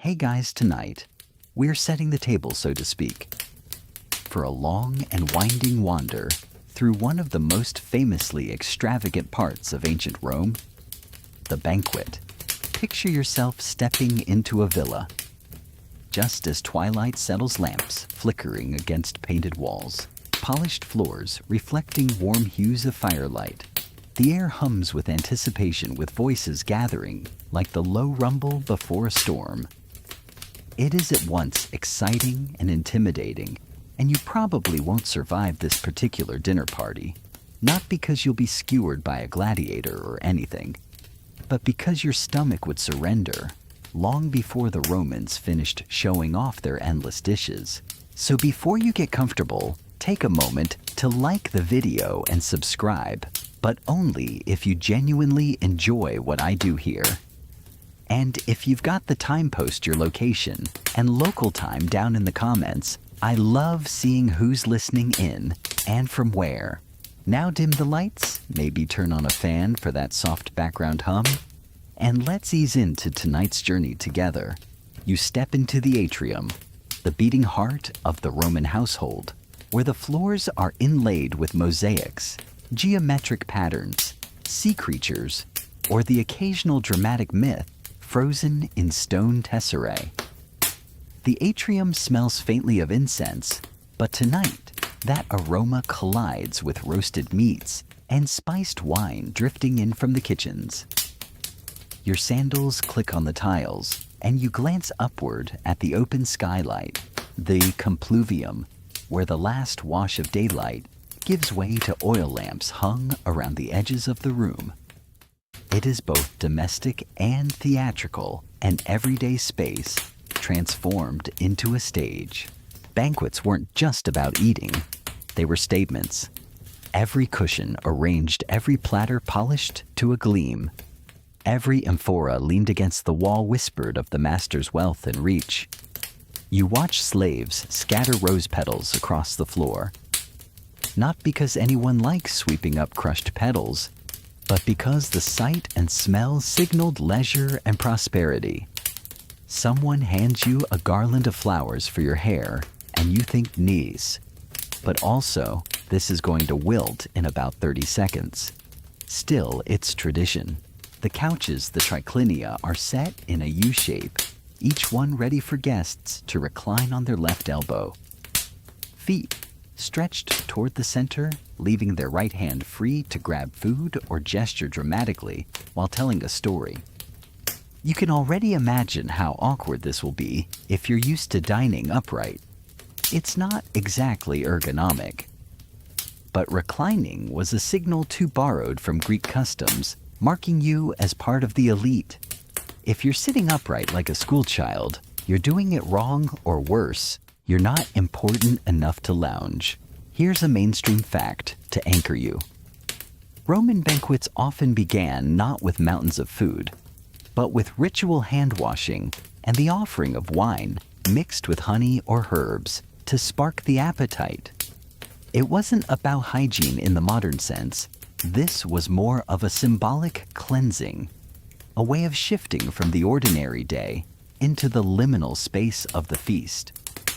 Hey guys, tonight, we're setting the table, so to speak, for a long and winding wander through one of the most famously extravagant parts of ancient Rome, the banquet. Picture yourself stepping into a villa, just as twilight settles, lamps flickering against painted walls, polished floors reflecting warm hues of firelight. The air hums with anticipation, with voices gathering like the low rumble before a storm. It is at once exciting and intimidating, and you probably won't survive this particular dinner party, not because you'll be skewered by a gladiator or anything, but because your stomach would surrender long before the Romans finished showing off their endless dishes. So before you get comfortable, take a moment to like the video and subscribe, but only if you genuinely enjoy what I do here. And if you've got the time, post your location and local time down in the comments. I love seeing who's listening in and from where. Now dim the lights, maybe turn on a fan for that soft background hum, and let's ease into tonight's journey together. You step into the atrium, the beating heart of the Roman household, where the floors are inlaid with mosaics, geometric patterns, sea creatures, or the occasional dramatic myth frozen in stone tesserae. The atrium smells faintly of incense, but tonight that aroma collides with roasted meats and spiced wine drifting in from the kitchens. Your sandals click on the tiles, and you glance upward at the open skylight, the compluvium, where the last wash of daylight gives way to oil lamps hung around the edges of the room. It is both domestic and theatrical, an everyday space transformed into a stage. Banquets weren't just about eating, they were statements. Every cushion arranged, every platter polished to a gleam. Every amphora leaned against the wall whispered of the master's wealth and reach. You watch slaves scatter rose petals across the floor, not because anyone likes sweeping up crushed petals, but because the sight and smell signaled leisure and prosperity. Someone hands you a garland of flowers for your hair, and you think nice, but also this is going to wilt in about 30 seconds. Still, it's tradition. The couches, the triclinia, are set in a U shape, each one ready for guests to recline on their left elbow. Feet stretched toward the center, leaving their right hand free to grab food or gesture dramatically while telling a story. You can already imagine how awkward this will be if you're used to dining upright. It's not exactly ergonomic. But reclining was a signal too borrowed from Greek customs, marking you as part of the elite. If you're sitting upright like a schoolchild, you're doing it wrong, or worse, you're not important enough to lounge. Here's a mainstream fact to anchor you. Roman banquets often began not with mountains of food, but with ritual hand-washing and the offering of wine mixed with honey or herbs to spark the appetite. It wasn't about hygiene in the modern sense. This was more of a symbolic cleansing, a way of shifting from the ordinary day into the liminal space of the feast.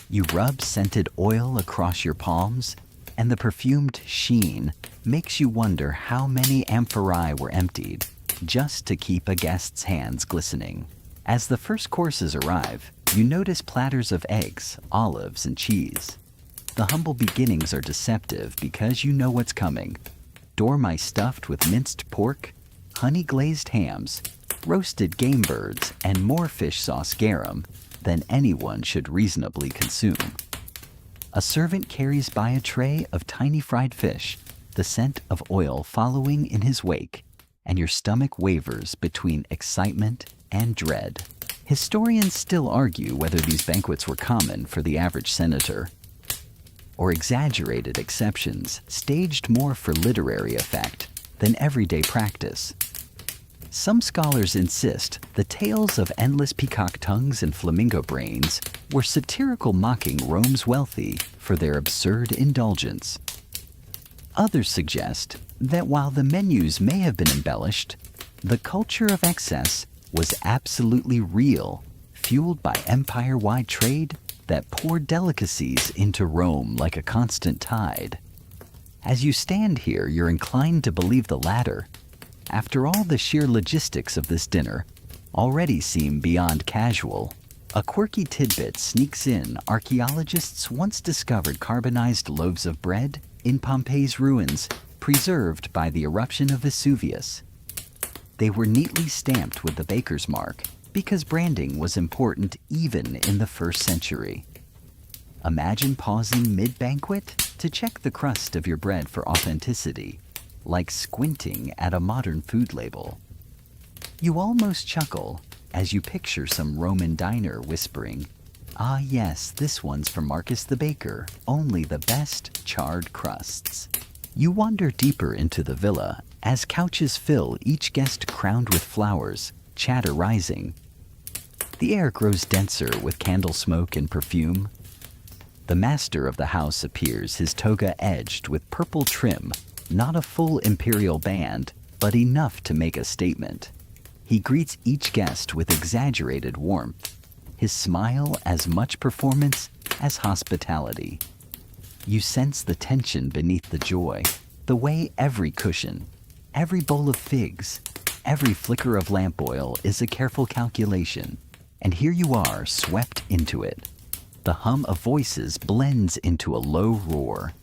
You rub scented oil across your palms, and the perfumed sheen makes you wonder how many amphorae were emptied just to keep a guest's hands glistening. As the first courses arrive, you notice platters of eggs, olives, and cheese. The humble beginnings are deceptive because you know what's coming. Dormice stuffed with minced pork, honey-glazed hams, roasted game birds, and more fish sauce garum than anyone should reasonably consume. A servant carries by a tray of tiny fried fish, the scent of oil following in his wake, and your stomach wavers between excitement and dread. Historians still argue whether these banquets were common for the average senator, or exaggerated exceptions staged more for literary effect than everyday practice. Some scholars insist the tales of endless peacock tongues and flamingo brains were satirical, mocking Rome's wealthy for their absurd indulgence. Others suggest that while the menus may have been embellished, the culture of excess was absolutely real, fueled by empire-wide trade that poured delicacies into Rome like a constant tide. As you stand here, you're inclined to believe the latter. After all, the sheer logistics of this dinner already seem beyond casual. A quirky tidbit sneaks in. Archaeologists once discovered carbonized loaves of bread in Pompeii's ruins, preserved by the eruption of Vesuvius. They were neatly stamped with the baker's mark because branding was important even in the 1st century. Imagine pausing mid-banquet to check the crust of your bread for authenticity, like squinting at a modern food label. You almost chuckle as you picture some Roman diner whispering, "Ah yes, this one's from Marcus the Baker, only the best charred crusts." You wander deeper into the villa as couches fill, each guest crowned with flowers, chatter rising. The air grows denser with candle smoke and perfume. The master of the house appears, his toga edged with purple trim, not a full imperial band, but enough to make a statement. He greets each guest with exaggerated warmth, his smile as much performance as hospitality. You sense the tension beneath the joy, the way every cushion, every bowl of figs, every flicker of lamp oil is a careful calculation. And here you are, swept into it. The hum of voices blends into a low roar,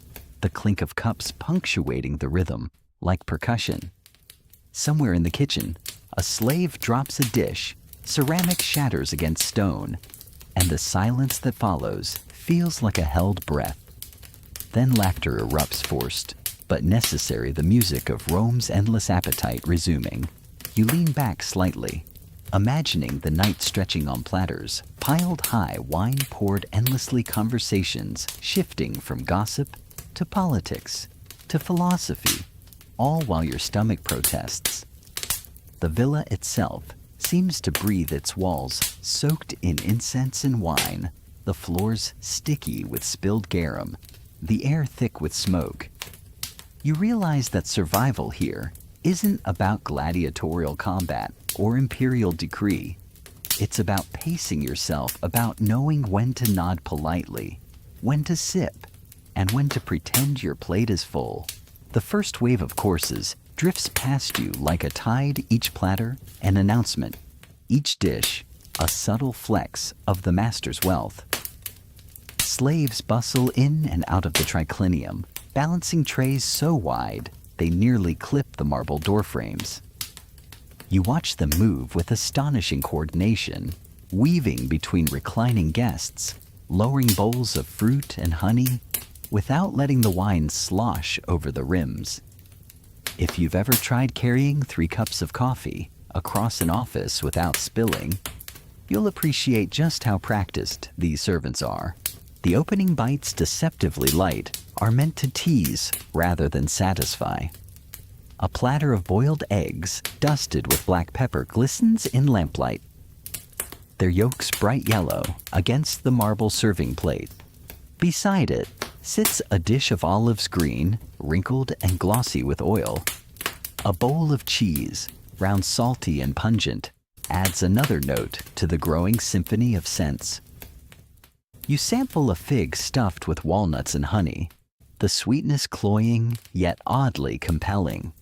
the clink of cups punctuating the rhythm like percussion. Somewhere in the kitchen, a slave drops a dish, ceramic shatters against stone, and the silence that follows feels like a held breath. Then laughter erupts, forced but necessary, the music of Rome's endless appetite resuming. You lean back slightly, imagining the night stretching on platters, piled high, wine poured endlessly, conversations shifting from gossip to politics to philosophy, all while your stomach protests. The villa itself seems to breathe, its walls soaked in incense and wine, the floors sticky with spilled garum, the air thick with smoke. You realize that survival here isn't about gladiatorial combat or imperial decree. It's about pacing yourself, about knowing when to nod politely, when to sip, and when to pretend your plate is full. The first wave of courses drifts past you like a tide, each platter an announcement, each dish a subtle flex of the master's wealth. Slaves bustle in and out of the triclinium, balancing trays so wide they nearly clip the marble doorframes. You watch them move with astonishing coordination, weaving between reclining guests, lowering bowls of fruit and honey without letting the wine slosh over the rims. If you've ever tried carrying 3 cups of coffee across an office without spilling, you'll appreciate just how practiced these servants are. The opening bites, deceptively light, are meant to tease rather than satisfy. A platter of boiled eggs, dusted with black pepper, glistens in lamplight, their yolks bright yellow against the marble serving plate. Beside it sits a dish of olives, green, wrinkled and glossy with oil. A bowl of cheese, round, salty and pungent, adds another note to the growing symphony of scents. You sample a fig stuffed with walnuts and honey, the sweetness cloying yet oddly compelling.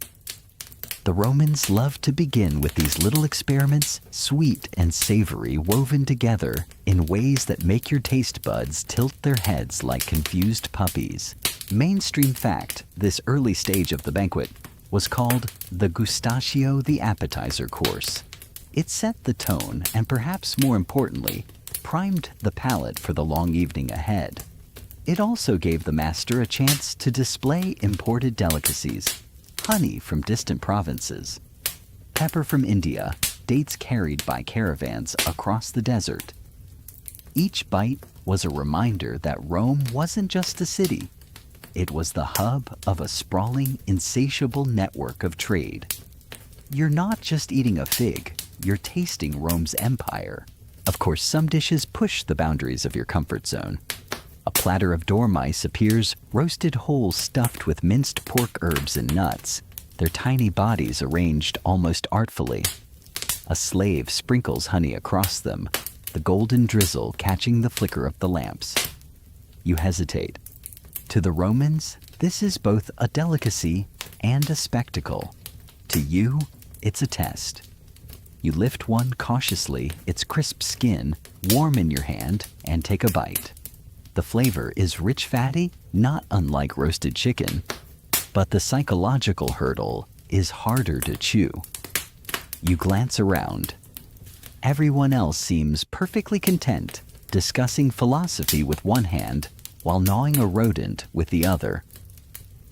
The Romans loved to begin with these little experiments, sweet and savory, woven together in ways that make your taste buds tilt their heads like confused puppies. Mainstream fact, this early stage of the banquet was called the gustatio, the appetizer course. It set the tone and, perhaps more importantly, primed the palate for the long evening ahead. It also gave the master a chance to display imported delicacies, honey from distant provinces, pepper from India, dates carried by caravans across the desert. Each bite was a reminder that Rome wasn't just a city. It was the hub of a sprawling, insatiable network of trade. You're not just eating a fig, you're tasting Rome's empire. Of course, some dishes push the boundaries of your comfort zone. A platter of dormice appears, roasted whole, stuffed with minced pork, herbs, and nuts, their tiny bodies arranged almost artfully. A slave sprinkles honey across them, the golden drizzle catching the flicker of the lamps. You hesitate. To the Romans, this is both a delicacy and a spectacle. To you, it's a test. You lift one cautiously, its crisp skin warm in your hand, and take a bite. The flavor is rich fatty, not unlike roasted chicken, but the psychological hurdle is harder to chew. You glance around. Everyone else seems perfectly content, discussing philosophy with one hand while gnawing a rodent with the other.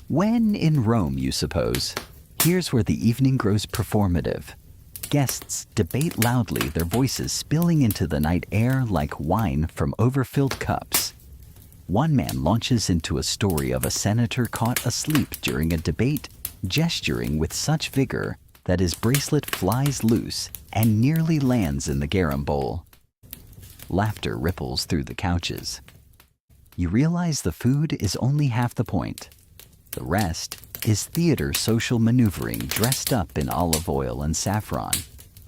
When in Rome, you suppose. Here's where the evening grows performative. Guests debate loudly, their voices spilling into the night air like wine from overfilled cups. One man launches into a story of a senator caught asleep during a debate, gesturing with such vigor that his bracelet flies loose and nearly lands in the garum bowl. Laughter ripples through the couches. You realize the food is only half the point. The rest is theater social maneuvering dressed up in olive oil and saffron.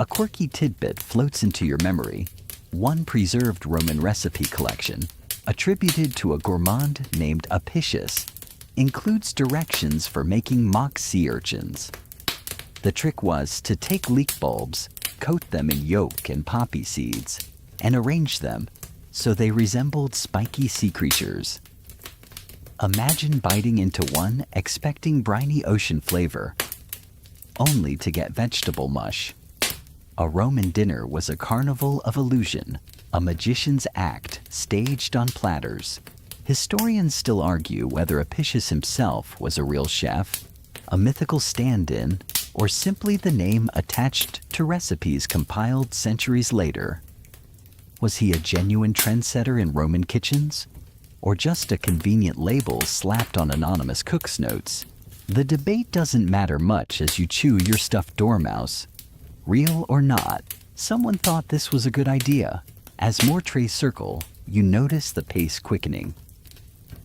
A quirky tidbit floats into your memory. One preserved Roman recipe collection, attributed to a gourmand named Apicius, includes directions for making mock sea urchins. The trick was to take leek bulbs, coat them in yolk and poppy seeds, and arrange them so they resembled spiky sea creatures. Imagine biting into one expecting briny ocean flavor, only to get vegetable mush. A Roman dinner was a carnival of illusion, a magician's act staged on platters. Historians still argue whether Apicius himself was a real chef, a mythical stand-in, or simply the name attached to recipes compiled centuries later. Was he a genuine trendsetter in Roman kitchens? Or just a convenient label slapped on anonymous cook's notes? The debate doesn't matter much as you chew your stuffed dormouse. Real or not, someone thought this was a good idea. As more trays circle, you notice the pace quickening.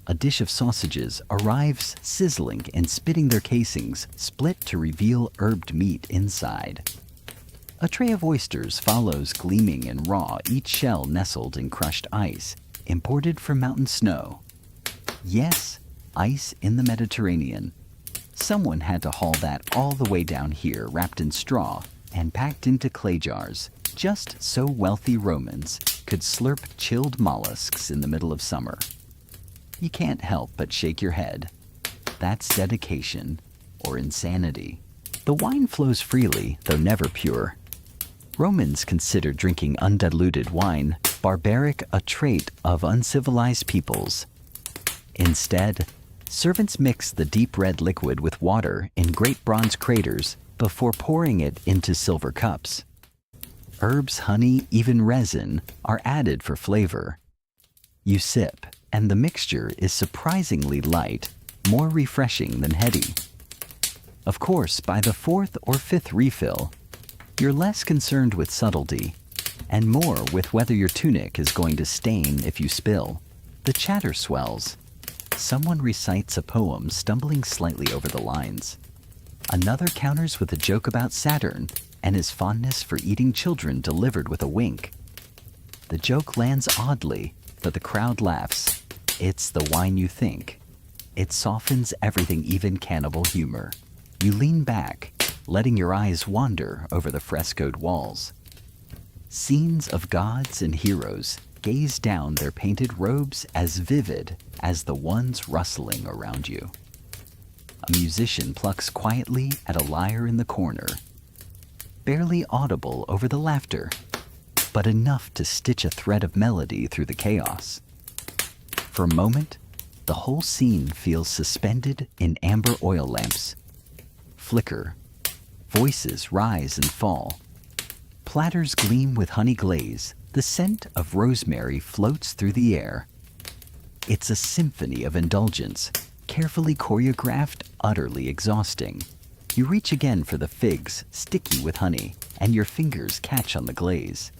A dish of sausages arrives sizzling and spitting their casings, split to reveal herbed meat inside. A tray of oysters follows, gleaming and raw, each shell nestled in crushed ice, imported from mountain snow. Yes, ice in the Mediterranean. Someone had to haul that all the way down here, wrapped in straw and packed into clay jars, just so wealthy Romans could slurp chilled mollusks in the middle of summer. You can't help but shake your head. That's dedication or insanity. The wine flows freely, though never pure. Romans considered drinking undiluted wine barbaric, a trait of uncivilized peoples. Instead, servants mixed the deep red liquid with water in great bronze craters before pouring it into silver cups. Herbs, honey, even resin are added for flavor. You sip, and the mixture is surprisingly light, more refreshing than heady. Of course, by the fourth or fifth refill, you're less concerned with subtlety and more with whether your tunic is going to stain if you spill. The chatter swells. Someone recites a poem, stumbling slightly over the lines. Another counters with a joke about Saturn and his fondness for eating children delivered with a wink. The joke lands oddly, but the crowd laughs. It's the wine you think. It softens everything, even cannibal humor. You lean back, letting your eyes wander over the frescoed walls. Scenes of gods and heroes gaze down, their painted robes as vivid as the ones rustling around you. A musician plucks quietly at a lyre in the corner, barely audible over the laughter, but enough to stitch a thread of melody through the chaos. For a moment, the whole scene feels suspended in amber oil lamps. Flicker. Voices rise and fall. Platters gleam with honey glaze. The scent of rosemary floats through the air. It's a symphony of indulgence, carefully choreographed, utterly exhausting. You reach again for the figs, sticky with honey, and your fingers catch on the glaze.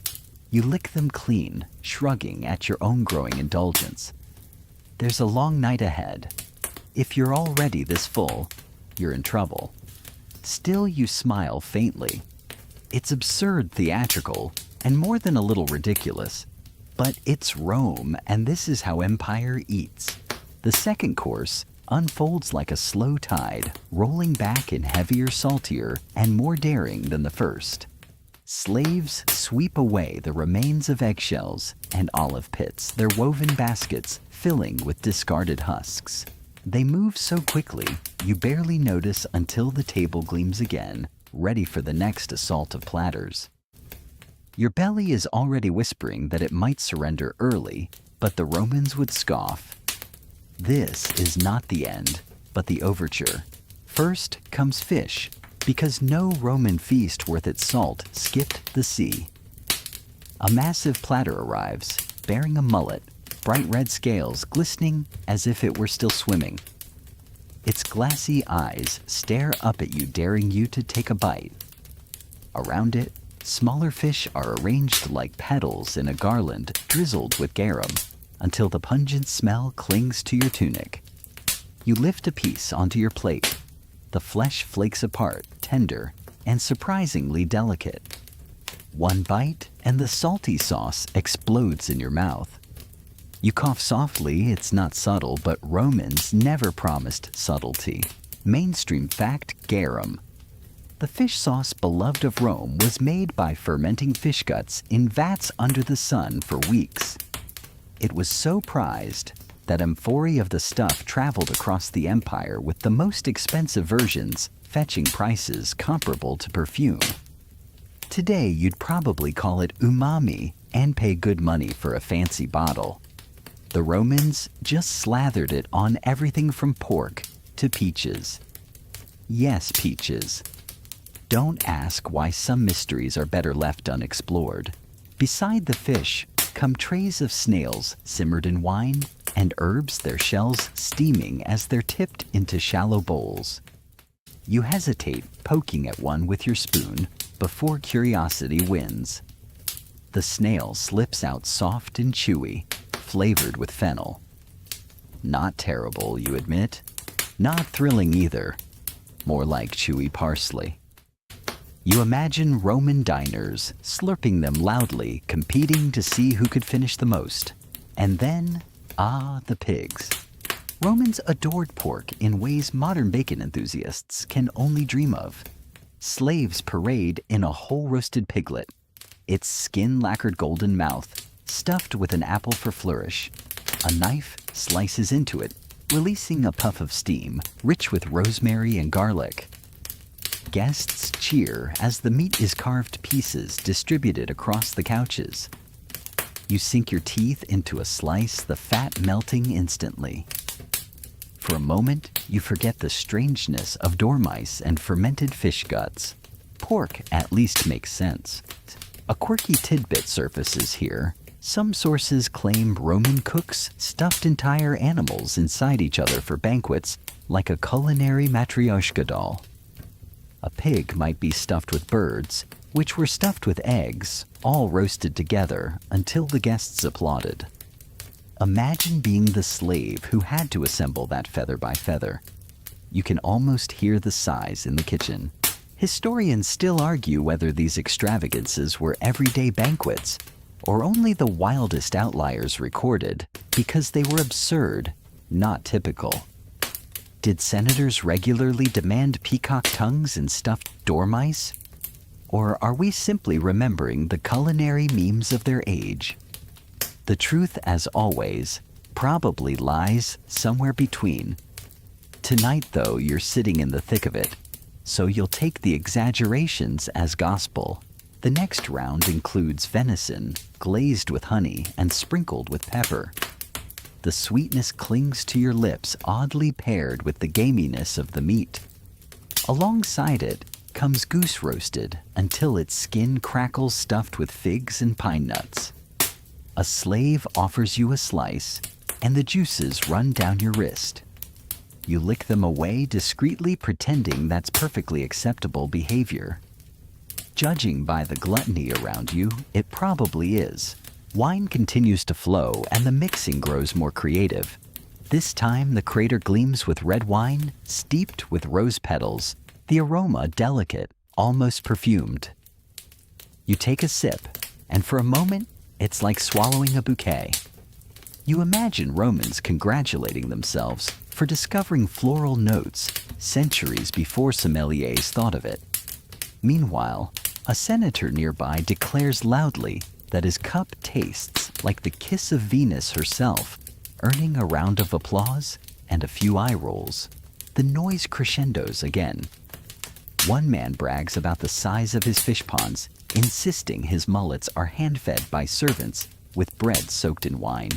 You lick them clean, shrugging at your own growing indulgence. There's a long night ahead. If you're already this full, you're in trouble. Still, you smile faintly. It's absurd theatrical, and more than a little ridiculous. But it's Rome, and this is how empire eats. The second course unfolds like a slow tide, rolling back in heavier, saltier, and more daring than the first. Slaves sweep away the remains of eggshells and olive pits, their woven baskets filling with discarded husks. They move so quickly, you barely notice until the table gleams again, ready for the next assault of platters. Your belly is already whispering that it might surrender early, but the Romans would scoff. This is not the end, but the overture. First comes fish, because no Roman feast worth its salt skipped the sea. A massive platter arrives, bearing a mullet, bright red scales glistening as if it were still swimming. Its glassy eyes stare up at you, daring you to take a bite. Around it, smaller fish are arranged like petals in a garland drizzled with garum, until the pungent smell clings to your tunic. You lift a piece onto your plate. The flesh flakes apart, tender, and surprisingly delicate. One bite, and the salty sauce explodes in your mouth. You cough softly. It's not subtle, but Romans never promised subtlety. Mainstream fact, garum. The fish sauce beloved of Rome was made by fermenting fish guts in vats under the sun for weeks. It was so prized that amphorae of the stuff traveled across the empire, with the most expensive versions fetching prices comparable to perfume. Today, you'd probably call it umami and pay good money for a fancy bottle. The Romans just slathered it on everything from pork to peaches. Yes, peaches. Don't ask why some mysteries are better left unexplored. Beside the fish come trays of snails simmered in wine and herbs, their shells steaming as they're tipped into shallow bowls. You hesitate, poking at one with your spoon before curiosity wins. The snail slips out soft and chewy, flavored with fennel. Not terrible, you admit. Not thrilling either. More like chewy parsley. You imagine Roman diners slurping them loudly, competing to see who could finish the most. And then, the pigs. Romans adored pork in ways modern bacon enthusiasts can only dream of. Slaves parade in a whole roasted piglet, its skin-lacquered golden mouth stuffed with an apple for flourish. A knife slices into it, releasing a puff of steam, rich with rosemary and garlic. Guests cheer as the meat is carved pieces distributed across the couches. You sink your teeth into a slice, the fat melting instantly. For a moment, you forget the strangeness of dormice and fermented fish guts. Pork at least makes sense. A quirky tidbit surfaces here. Some sources claim Roman cooks stuffed entire animals inside each other for banquets, like a culinary matryoshka doll. A pig might be stuffed with birds, which were stuffed with eggs, all roasted together until the guests applauded. Imagine being the slave who had to assemble that feather by feather. You can almost hear the sighs in the kitchen. Historians still argue whether these extravagances were everyday banquets or only the wildest outliers recorded, because they were absurd, not typical. Did senators regularly demand peacock tongues and stuffed dormice? Or are we simply remembering the culinary memes of their age? The truth, as always, probably lies somewhere between. Tonight, though, you're sitting in the thick of it, so you'll take the exaggerations as gospel. The next round includes venison, glazed with honey and sprinkled with pepper. The sweetness clings to your lips, oddly paired with the gaminess of the meat. Alongside it comes goose roasted until its skin crackles, stuffed with figs and pine nuts. A slave offers you a slice, and the juices run down your wrist. You lick them away discreetly, pretending that's perfectly acceptable behavior. Judging by the gluttony around you, it probably is. Wine continues to flow, and the mixing grows more creative. This time, the crater gleams with red wine, steeped with rose petals, the aroma delicate, almost perfumed. You take a sip, and for a moment, it's like swallowing a bouquet. You imagine Romans congratulating themselves for discovering floral notes centuries before sommeliers thought of it. Meanwhile, a senator nearby declares loudly that his cup tastes like the kiss of Venus herself, earning a round of applause and a few eye rolls. The noise crescendos again. One man brags about the size of his fish ponds, insisting his mullets are hand-fed by servants with bread soaked in wine.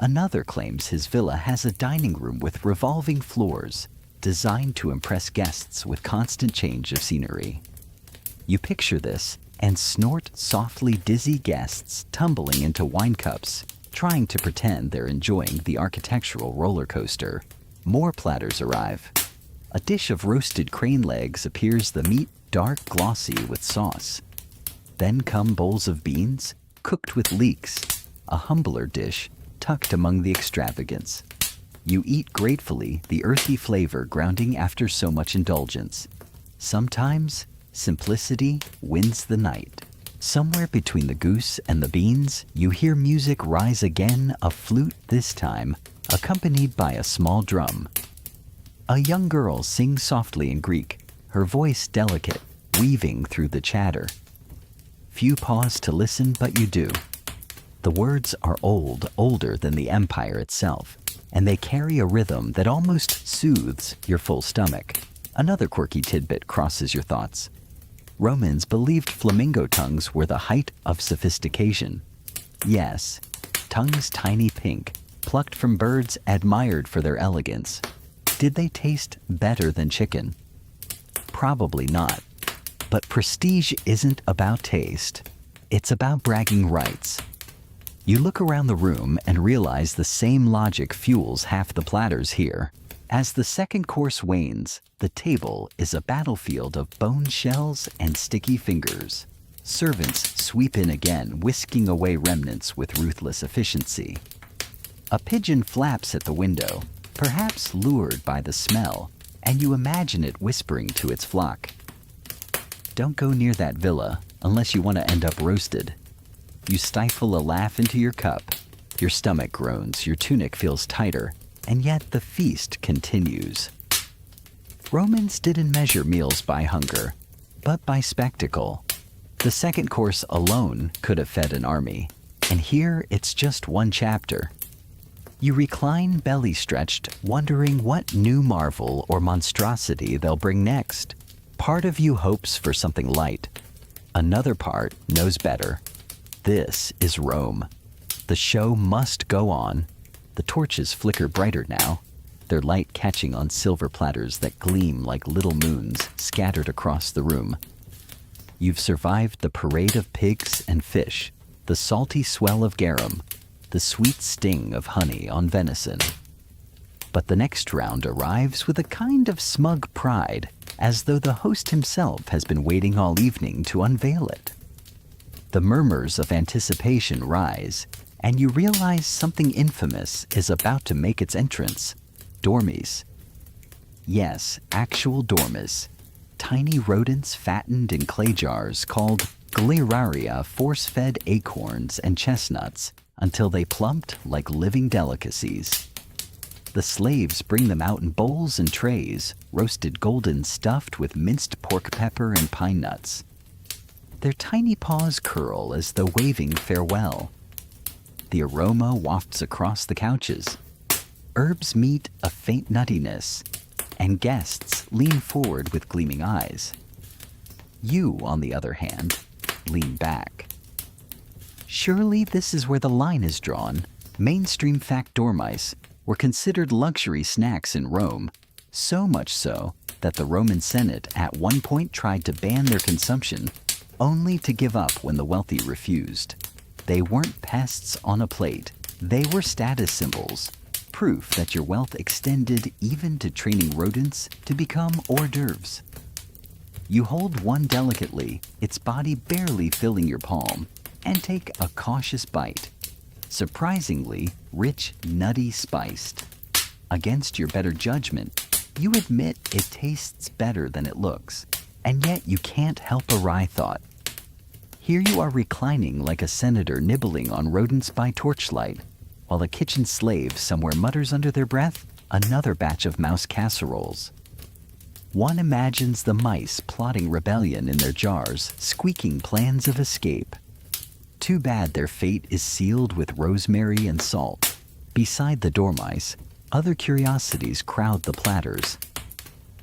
Another claims his villa has a dining room with revolving floors, designed to impress guests with constant change of scenery. You picture this and snort softly dizzy guests tumbling into wine cups, trying to pretend they're enjoying the architectural roller coaster. More platters arrive. A dish of roasted crane legs appears, the meat dark glossy with sauce. Then come bowls of beans, cooked with leeks, a humbler dish tucked among the extravagance. You eat gratefully, the earthy flavor grounding after so much indulgence. Sometimes, simplicity wins the night. Somewhere between the goose and the beans, you hear music rise again, a flute this time, accompanied by a small drum. A young girl sings softly in Greek, her voice delicate, weaving through the chatter. Few pause to listen, but you do. The words are older than the empire itself, and they carry a rhythm that almost soothes your full stomach. Another quirky tidbit crosses your thoughts. Romans believed flamingo tongues were the height of sophistication. Yes, tongues tiny pink, plucked from birds admired for their elegance. Did they taste better than chicken? Probably not. But prestige isn't about taste. It's about bragging rights. You look around the room and realize the same logic fuels half the platters here. As the second course wanes, the table is a battlefield of bone shells and sticky fingers. Servants sweep in again, whisking away remnants with ruthless efficiency. A pigeon flaps at the window, perhaps lured by the smell, and you imagine it whispering to its flock. Don't go near that villa unless you want to end up roasted. You stifle a laugh into your cup. Your stomach groans, your tunic feels tighter, and yet the feast continues. Romans didn't measure meals by hunger, but by spectacle. The second course alone could have fed an army, and here it's just one chapter. You recline belly-stretched, wondering what new marvel or monstrosity they'll bring next. Part of you hopes for something light. Another part knows better. This is Rome. The show must go on. The torches flicker brighter now, their light catching on silver platters that gleam like little moons scattered across the room. You've survived the parade of pigs and fish, the salty swell of garum, the sweet sting of honey on venison. But the next round arrives with a kind of smug pride, as though the host himself has been waiting all evening to unveil it. The murmurs of anticipation rise, and you realize something infamous is about to make its entrance. Dormice. Yes, actual dormice. Tiny rodents fattened in clay jars called gleraria force-fed acorns and chestnuts until they plumped like living delicacies. The slaves bring them out in bowls and trays, roasted golden stuffed with minced pork pepper and pine nuts. Their tiny paws curl as though waving farewell. The aroma wafts across the couches. Herbs meet a faint nuttiness, and guests lean forward with gleaming eyes. You, on the other hand, lean back. Surely this is where the line is drawn. Mainstream fact dormice were considered luxury snacks in Rome, so much so that the Roman Senate at one point tried to ban their consumption, only to give up when the wealthy refused. They weren't pests on a plate. They were status symbols, proof that your wealth extended even to training rodents to become hors d'oeuvres. You hold one delicately, its body barely filling your palm, and take a cautious bite. Surprisingly rich, nutty, spiced. Against your better judgment, you admit it tastes better than it looks, and yet you can't help a wry thought. Here you are reclining like a senator nibbling on rodents by torchlight, while a kitchen slave somewhere mutters under their breath another batch of mouse casseroles. One imagines the mice plotting rebellion in their jars, squeaking plans of escape. Too bad their fate is sealed with rosemary and salt. Beside the dormice, other curiosities crowd the platters.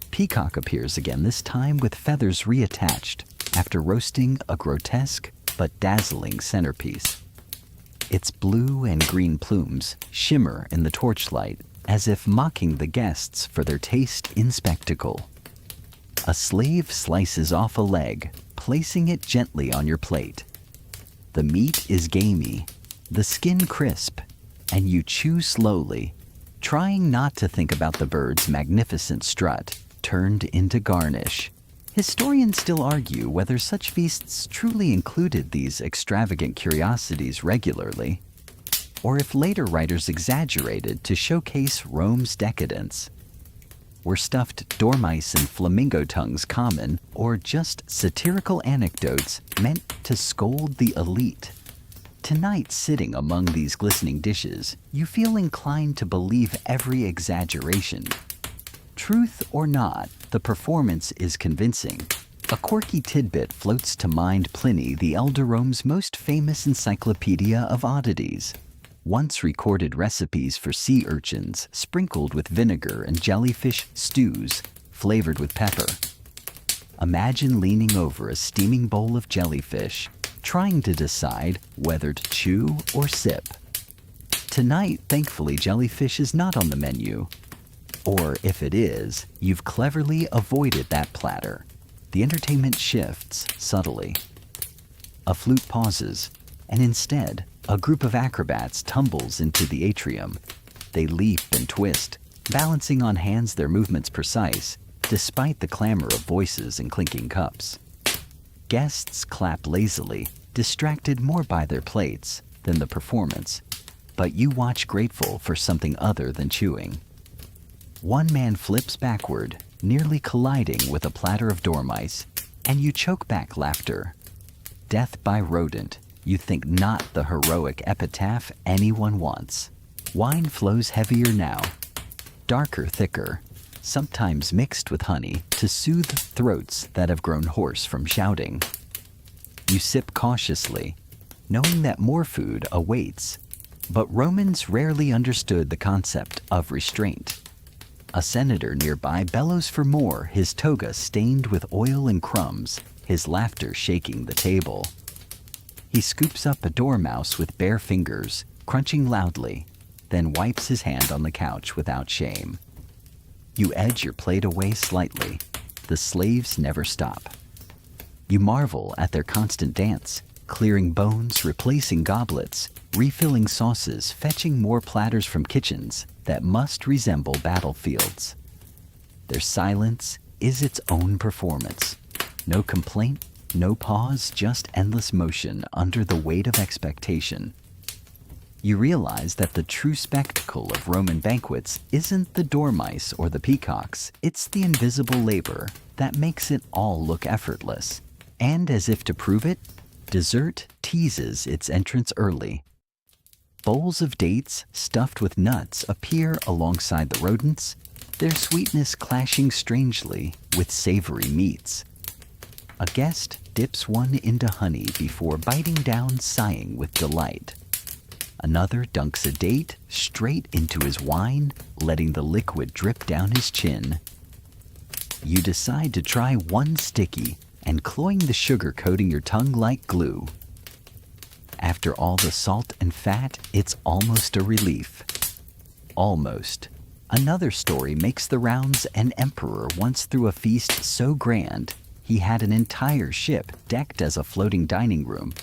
Peacock appears again, this time with feathers reattached after roasting a grotesque but dazzling centerpiece. Its blue and green plumes shimmer in the torchlight as if mocking the guests for their taste in spectacle. A slave slices off a leg, placing it gently on your plate. The meat is gamey, the skin crisp, and you chew slowly, trying not to think about the bird's magnificent strut turned into garnish. Historians still argue whether such feasts truly included these extravagant curiosities regularly, or if later writers exaggerated to showcase Rome's decadence. Were stuffed dormice and flamingo tongues common, or just satirical anecdotes meant to scold the elite? Tonight, sitting among these glistening dishes, you feel inclined to believe every exaggeration. Truth or not, the performance is convincing. A quirky tidbit floats to mind Pliny the Elder, Rome's most famous encyclopedia of oddities. Once recorded recipes for sea urchins sprinkled with vinegar and jellyfish stews flavored with pepper. Imagine leaning over a steaming bowl of jellyfish, trying to decide whether to chew or sip. Tonight, thankfully, jellyfish is not on the menu. Or if it is, you've cleverly avoided that platter. The entertainment shifts subtly. A flute pauses, and instead, a group of acrobats tumbles into the atrium. They leap and twist, balancing on hands, their movements precise, despite the clamor of voices and clinking cups. Guests clap lazily, distracted more by their plates than the performance, but you watch grateful for something other than chewing. One man flips backward, nearly colliding with a platter of dormice, and you choke back laughter. Death by rodent, you think, not the heroic epitaph anyone wants. Wine flows heavier now, darker, thicker, sometimes mixed with honey to soothe throats that have grown hoarse from shouting. You sip cautiously, knowing that more food awaits, but Romans rarely understood the concept of restraint. A senator nearby bellows for more, his toga stained with oil and crumbs, his laughter shaking the table. He scoops up a dormouse with bare fingers, crunching loudly, then wipes his hand on the couch without shame. You edge your plate away slightly. The slaves never stop. You marvel at their constant dance, clearing bones, replacing goblets, refilling sauces, fetching more platters from kitchens that must resemble battlefields. Their silence is its own performance. No complaint, no pause, just endless motion under the weight of expectation. You realize that the true spectacle of Roman banquets isn't the dormice or the peacocks, it's the invisible labor that makes it all look effortless. And as if to prove it, dessert teases its entrance early. Bowls of dates stuffed with nuts appear alongside the rodents, their sweetness clashing strangely with savory meats. A guest dips one into honey before biting down, sighing with delight. Another dunks a date straight into his wine, letting the liquid drip down his chin. You decide to try one sticky and cloying the sugar coating your tongue like glue. After all the salt and fat, it's almost a relief. Almost. Another story makes the rounds. An emperor once threw a feast so grand, he had an entire ship decked as a floating dining room,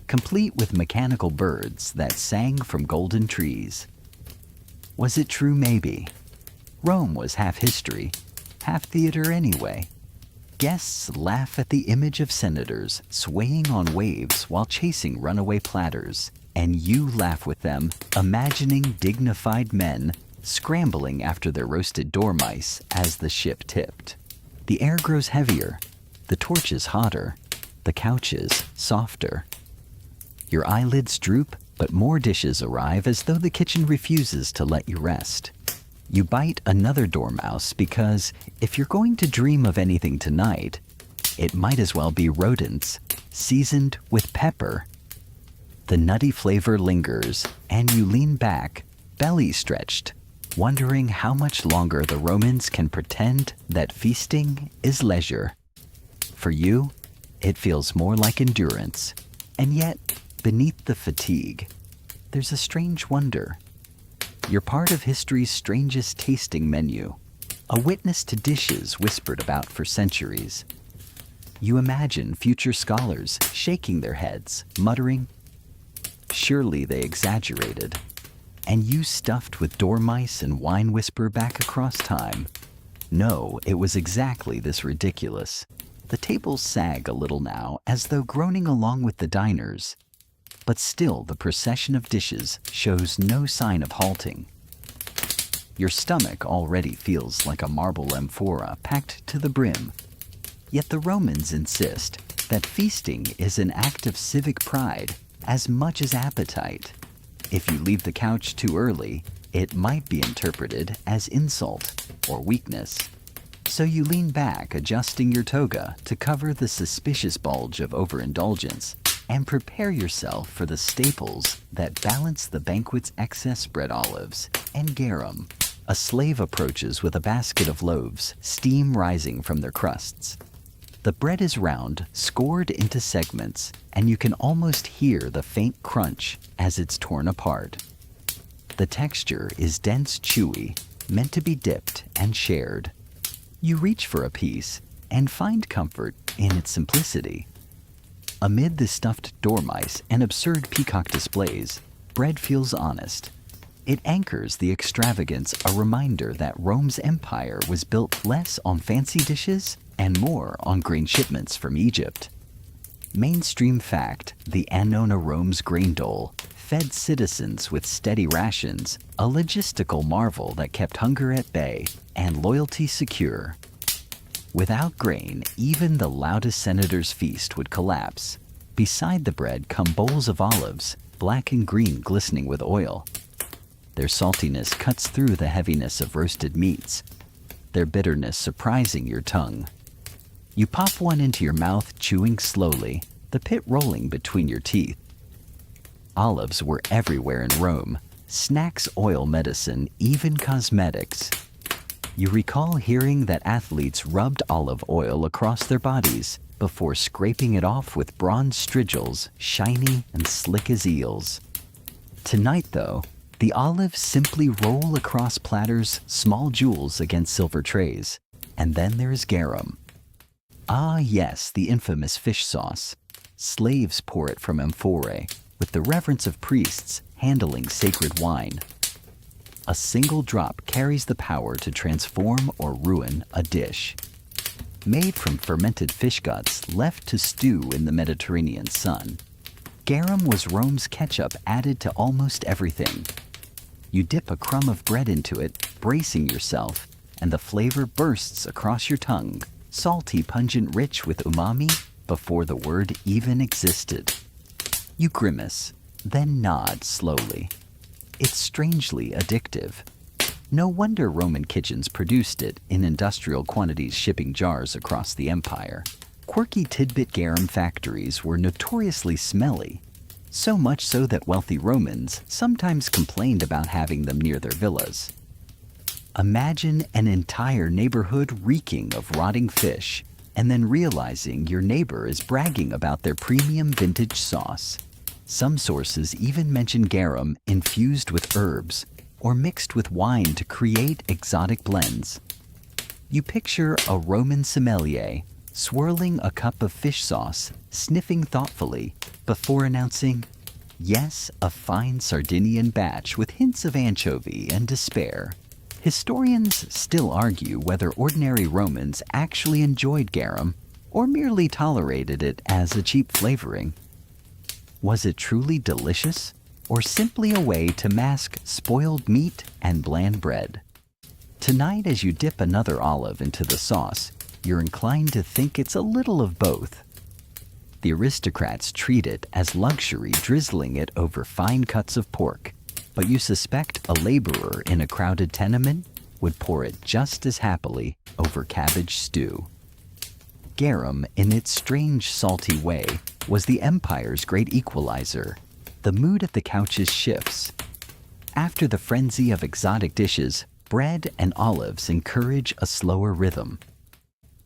complete with mechanical birds that sang from golden trees. Was it true? Maybe. Rome was half history, half theater anyway. Guests laugh at the image of senators swaying on waves while chasing runaway platters, and you laugh with them, imagining dignified men scrambling after their roasted dormice as the ship tipped. The air grows heavier, the torches hotter, The couches softer. Your eyelids droop, but more dishes arrive as though the kitchen refuses to let you rest. You bite another dormouse because if you're going to dream of anything tonight, it might as well be rodents, seasoned with pepper. The nutty flavor lingers, and you lean back, belly stretched, wondering how much longer the Romans can pretend that feasting is leisure. For you, it feels more like endurance, and yet, beneath the fatigue, there's a strange wonder. You're part of history's strangest tasting menu, a witness to dishes whispered about for centuries. You imagine future scholars shaking their heads, muttering, "Surely they exaggerated." And you stuffed with dormice and wine whisper back across time. No, it was exactly this ridiculous. The tables sag a little now, as though groaning along with the diners. But still the procession of dishes shows no sign of halting. Your stomach already feels like a marble amphora packed to the brim. Yet the Romans insist that feasting is an act of civic pride as much as appetite. If you leave the couch too early, it might be interpreted as insult or weakness. So you lean back, adjusting your toga to cover the suspicious bulge of overindulgence, and prepare yourself for the staples that balance the banquet's excess: bread, olives, and garum. A slave approaches with a basket of loaves, steam rising from their crusts. The bread is round, scored into segments, and you can almost hear the faint crunch as it's torn apart. The texture is dense, chewy, meant to be dipped and shared. You reach for a piece and find comfort in its simplicity. Amid the stuffed dormice and absurd peacock displays, bread feels honest. It anchors the extravagance, a reminder that Rome's empire was built less on fancy dishes and more on grain shipments from Egypt. Mainstream fact, the Annona Rome's grain dole fed citizens with steady rations, a logistical marvel that kept hunger at bay and loyalty secure. Without grain, even the loudest senator's feast would collapse. Beside the bread come bowls of olives, black and green glistening with oil. Their saltiness cuts through the heaviness of roasted meats, their bitterness surprising your tongue. You pop one into your mouth, chewing slowly, the pit rolling between your teeth. Olives were everywhere in Rome, snacks, oil, medicine, even cosmetics. You recall hearing that athletes rubbed olive oil across their bodies before scraping it off with bronze strigils, shiny and slick as eels. Tonight, though, the olives simply roll across platters, small jewels against silver trays. And then there is garum. Ah, yes, the infamous fish sauce. Slaves pour it from amphorae, with the reverence of priests handling sacred wine. A single drop carries the power to transform or ruin a dish. Made from fermented fish guts left to stew in the Mediterranean sun, garum was Rome's ketchup added to almost everything. You dip a crumb of bread into it, bracing yourself, and the flavor bursts across your tongue, salty, pungent, rich with umami before the word even existed. You grimace, then nod slowly. It's strangely addictive. No wonder Roman kitchens produced it in industrial quantities, shipping jars across the empire. Quirky tidbit garum factories were notoriously smelly, so much so that wealthy Romans sometimes complained about having them near their villas. Imagine an entire neighborhood reeking of rotting fish, and then realizing your neighbor is bragging about their premium vintage sauce. Some sources even mention garum infused with herbs or mixed with wine to create exotic blends. You picture a Roman sommelier swirling a cup of fish sauce, sniffing thoughtfully before announcing, "Yes, a fine Sardinian batch with hints of anchovy and despair." Historians still argue whether ordinary Romans actually enjoyed garum or merely tolerated it as a cheap flavoring. Was it truly delicious, or simply a way to mask spoiled meat and bland bread? Tonight, as you dip another olive into the sauce, you're inclined to think it's a little of both. The aristocrats treat it as luxury, drizzling it over fine cuts of pork, but you suspect a laborer in a crowded tenement would pour it just as happily over cabbage stew. Garum, in its strange salty way, was the empire's great equalizer. The mood at the couches shifts. After the frenzy of exotic dishes, bread and olives encourage a slower rhythm.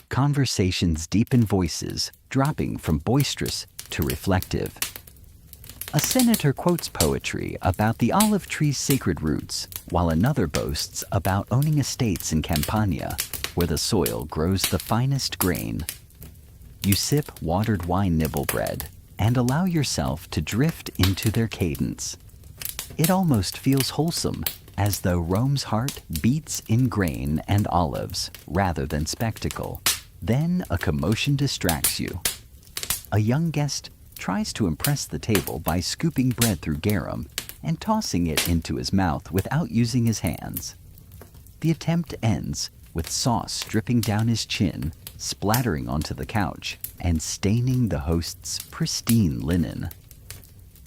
Conversations deepen voices, dropping from boisterous to reflective. A senator quotes poetry about the olive tree's sacred roots, while another boasts about owning estates in Campania, where the soil grows the finest grain. You sip watered wine nibble bread and allow yourself to drift into their cadence. It almost feels wholesome, as though Rome's heart beats in grain and olives rather than spectacle. Then a commotion distracts you. A young guest tries to impress the table by scooping bread through garum and tossing it into his mouth without using his hands. The attempt ends with sauce dripping down his chin, splattering onto the couch, and staining the host's pristine linen.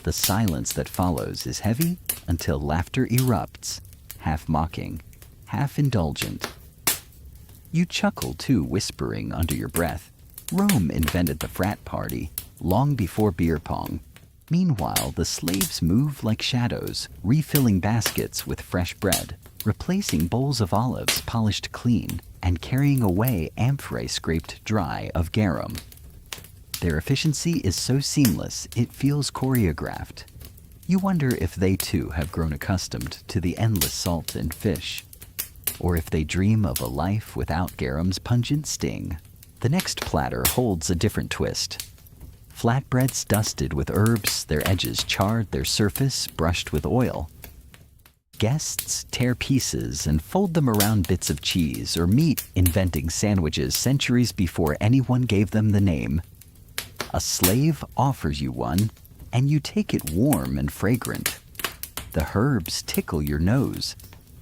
The silence that follows is heavy until laughter erupts, half mocking, half indulgent. You chuckle too, whispering under your breath, Rome invented the frat party long before beer pong. Meanwhile, the slaves move like shadows, refilling baskets with fresh bread, replacing bowls of olives polished clean, and carrying away amphorae scraped dry of garum. Their efficiency is so seamless it feels choreographed. You wonder if they too have grown accustomed to the endless salt and fish, or if they dream of a life without garum's pungent sting. The next platter holds a different twist. Flatbreads dusted with herbs, their edges charred, their surface brushed with oil. Guests tear pieces and fold them around bits of cheese or meat, inventing sandwiches centuries before anyone gave them the name. A slave offers you one, and you take it warm and fragrant. The herbs tickle your nose,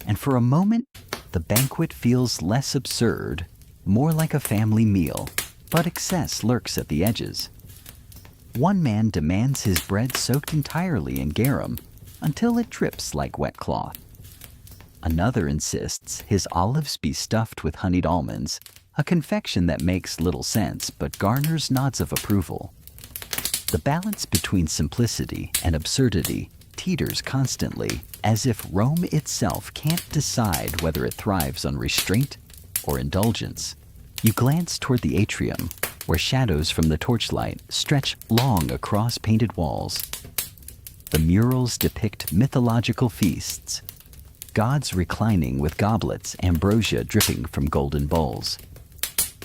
and for a moment, the banquet feels less absurd, more like a family meal, but excess lurks at the edges. One man demands his bread soaked entirely in garum until it drips like wet cloth. Another insists his olives be stuffed with honeyed almonds, a confection that makes little sense but garners nods of approval. The balance between simplicity and absurdity teeters constantly, as if Rome itself can't decide whether it thrives on restraint or indulgence. You glance toward the atrium, where shadows from the torchlight stretch long across painted walls. The murals depict mythological feasts, gods reclining with goblets, ambrosia dripping from golden bowls.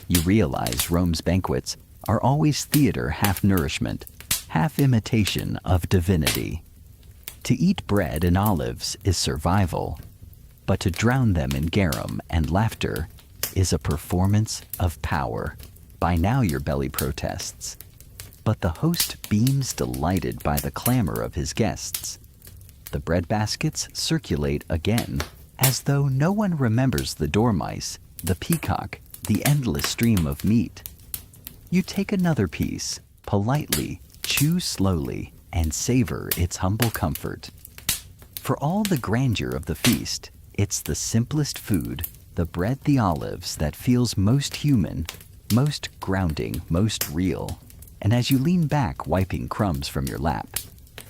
You realize Rome's banquets are always theater, half nourishment, half imitation of divinity. To eat bread and olives is survival, but to drown them in garum and laughter is a performance of power. By now your belly protests, but the host beams delighted by the clamor of his guests. The bread baskets circulate again, as though no one remembers the dormice, the peacock, the endless stream of meat. You take another piece, politely, chew slowly, and savor its humble comfort. For all the grandeur of the feast, it's the simplest food, the bread, the olives, that feels most human, most grounding, most real. And as you lean back, wiping crumbs from your lap,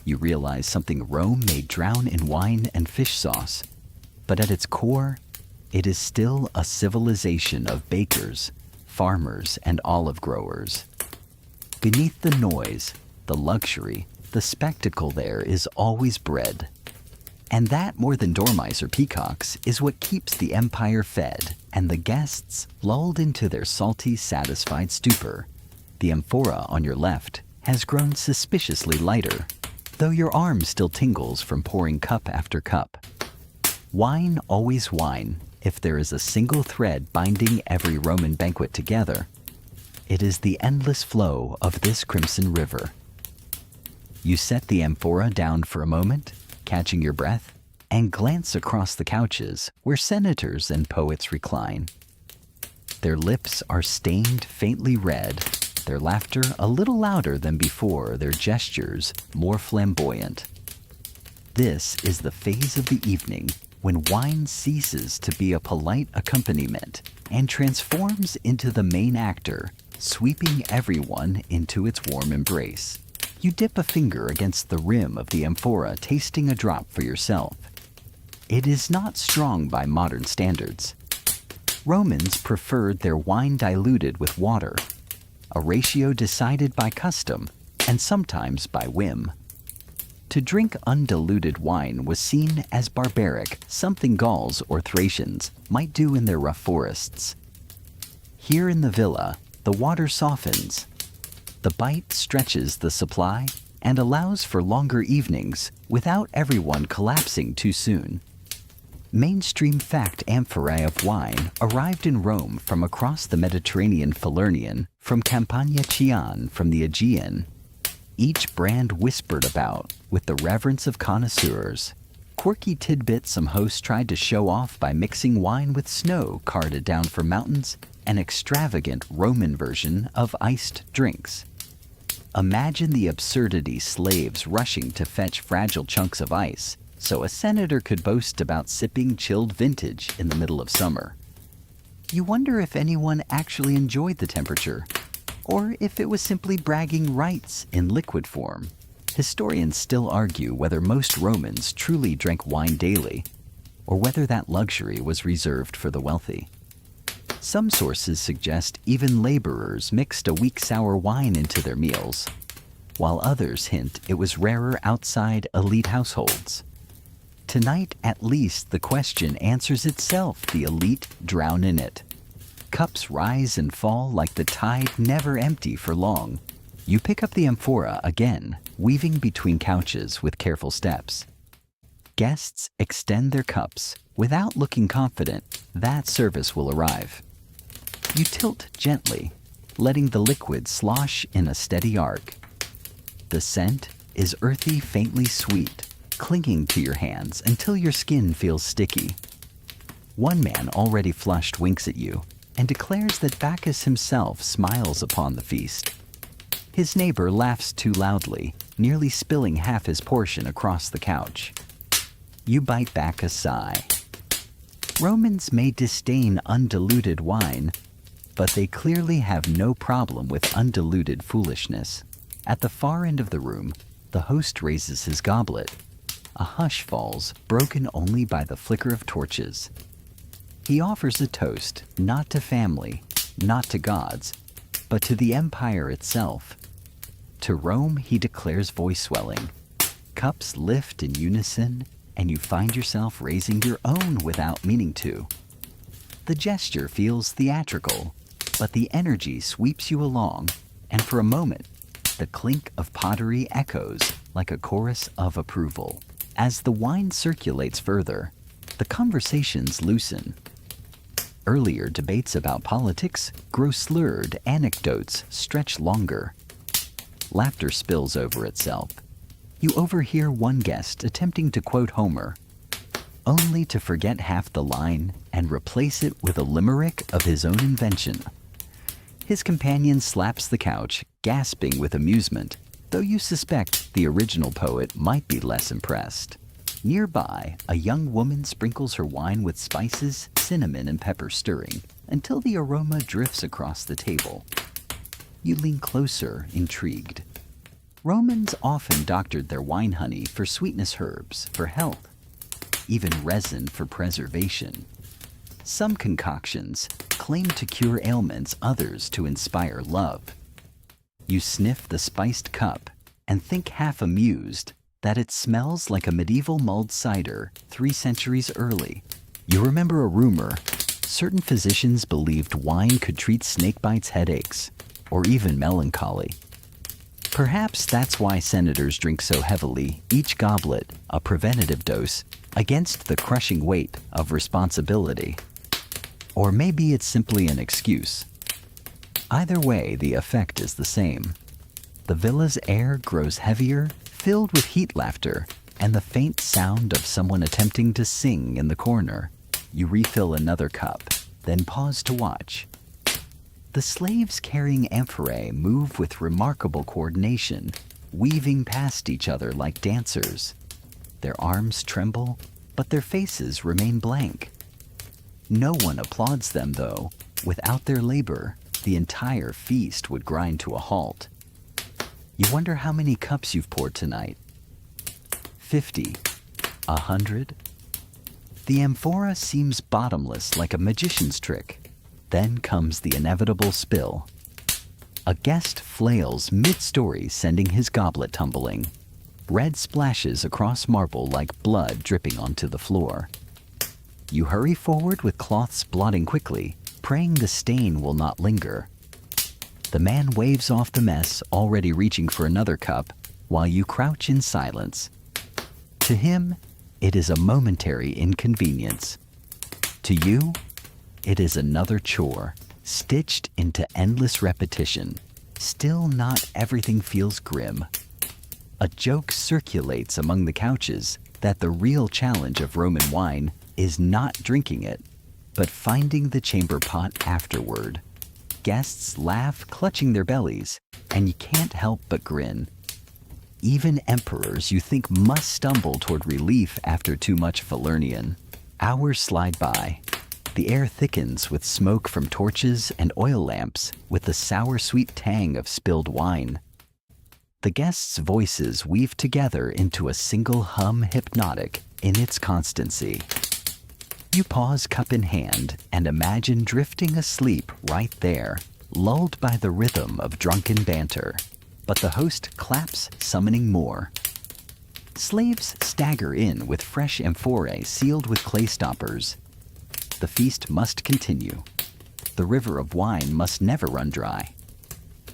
you realize something Rome may drown in wine and fish sauce. But at its core, it is still a civilization of bakers, farmers, and olive growers. Beneath the noise, the luxury, the spectacle there is always bread. And that, more than dormice or peacocks, is what keeps the empire fed and the guests lulled into their salty, satisfied stupor. The amphora on your left has grown suspiciously lighter, though your arm still tingles from pouring cup after cup. Wine, always wine, if there is a single thread binding every Roman banquet together. It is the endless flow of this crimson river. You set the amphora down for a moment, catching your breath, and glance across the couches where senators and poets recline. Their lips are stained faintly red, their laughter a little louder than before, their gestures more flamboyant. This is the phase of the evening when wine ceases to be a polite accompaniment and transforms into the main actor, sweeping everyone into its warm embrace. You dip a finger against the rim of the amphora, tasting a drop for yourself. It is not strong by modern standards. Romans preferred their wine diluted with water, a ratio decided by custom and sometimes by whim. To drink undiluted wine was seen as barbaric, something Gauls or Thracians might do in their rough forests. Here in the villa, the water softens. The bite stretches the supply and allows for longer evenings without everyone collapsing too soon. Mainstream fact amphorae of wine arrived in Rome from across the Mediterranean Falernian, from Campania Chian, from the Aegean. Each brand whispered about with the reverence of connoisseurs. Quirky tidbits some hosts tried to show off by mixing wine with snow carted down from mountains, an extravagant Roman version of iced drinks. Imagine the absurdity: slaves rushing to fetch fragile chunks of ice so a senator could boast about sipping chilled vintage in the middle of summer. You wonder if anyone actually enjoyed the temperature, or if it was simply bragging rights in liquid form. Historians still argue whether most Romans truly drank wine daily, or whether that luxury was reserved for the wealthy. Some sources suggest even laborers mixed a weak sour wine into their meals, while others hint it was rarer outside elite households. Tonight, at least, the question answers itself: the elite drown in it. Cups rise and fall like the tide, never empty for long. You pick up the amphora again, weaving between couches with careful steps. Guests extend their cups without looking confident that service will arrive. You tilt gently, letting the liquid slosh in a steady arc. The scent is earthy, faintly sweet, clinging to your hands until your skin feels sticky. One man, already flushed, winks at you and declares that Bacchus himself smiles upon the feast. His neighbor laughs too loudly, nearly spilling half his portion across the couch. You bite back a sigh. Romans may disdain undiluted wine, but they clearly have no problem with undiluted foolishness. At the far end of the room, the host raises his goblet. A hush falls, broken only by the flicker of torches. He offers a toast, not to family, not to gods, but to the empire itself. To Rome, he declares, voice swelling. Cups lift in unison, and you find yourself raising your own without meaning to. The gesture feels theatrical, but the energy sweeps you along, and for a moment, the clink of pottery echoes like a chorus of approval. As the wine circulates further, the conversations loosen. Earlier debates about politics grow slurred, anecdotes stretch longer. Laughter spills over itself. You overhear one guest attempting to quote Homer, only to forget half the line and replace it with a limerick of his own invention. His companion slaps the couch, gasping with amusement, though you suspect the original poet might be less impressed. Nearby, a young woman sprinkles her wine with spices, cinnamon, and pepper, stirring until the aroma drifts across the table. You lean closer, intrigued. Romans often doctored their wine honey for sweetness, herbs for health, even resin for preservation. Some concoctions claim to cure ailments, others to inspire love. You sniff the spiced cup and think, half amused, that it smells like a medieval mulled cider 3 centuries early. You remember a rumor: certain physicians believed wine could treat snakebites, headaches, or even melancholy. Perhaps that's why senators drink so heavily, each goblet a preventative dose against the crushing weight of responsibility. Or maybe it's simply an excuse. Either way, the effect is the same. The villa's air grows heavier, filled with heat, laughter, and the faint sound of someone attempting to sing in the corner. You refill another cup, then pause to watch. The slaves carrying amphorae move with remarkable coordination, weaving past each other like dancers. Their arms tremble, but their faces remain blank. No one applauds them, though. Without their labor, the entire feast would grind to a halt. You wonder how many cups you've poured tonight. 50, 100. The amphora seems bottomless like a magician's trick. Then comes the inevitable spill. A guest flails mid-story, sending his goblet tumbling. Red splashes across marble like blood dripping onto the floor. You hurry forward with cloths blotting quickly, praying the stain will not linger. The man waves off the mess, already reaching for another cup, while you crouch in silence. To him, it is a momentary inconvenience. To you, it is another chore, stitched into endless repetition. Still, not everything feels grim. A joke circulates among the couches that the real challenge of Roman wine is not drinking it, but finding the chamber pot afterward. Guests laugh, clutching their bellies, and you can't help but grin. Even emperors you think must stumble toward relief after too much Falernian. Hours slide by. The air thickens with smoke from torches and oil lamps, with the sour-sweet tang of spilled wine. The guests' voices weave together into a single hum, hypnotic in its constancy. You pause, cup in hand, and imagine drifting asleep right there, lulled by the rhythm of drunken banter. But the host claps, summoning more. Slaves stagger in with fresh amphorae sealed with clay stoppers. The feast must continue. The river of wine must never run dry.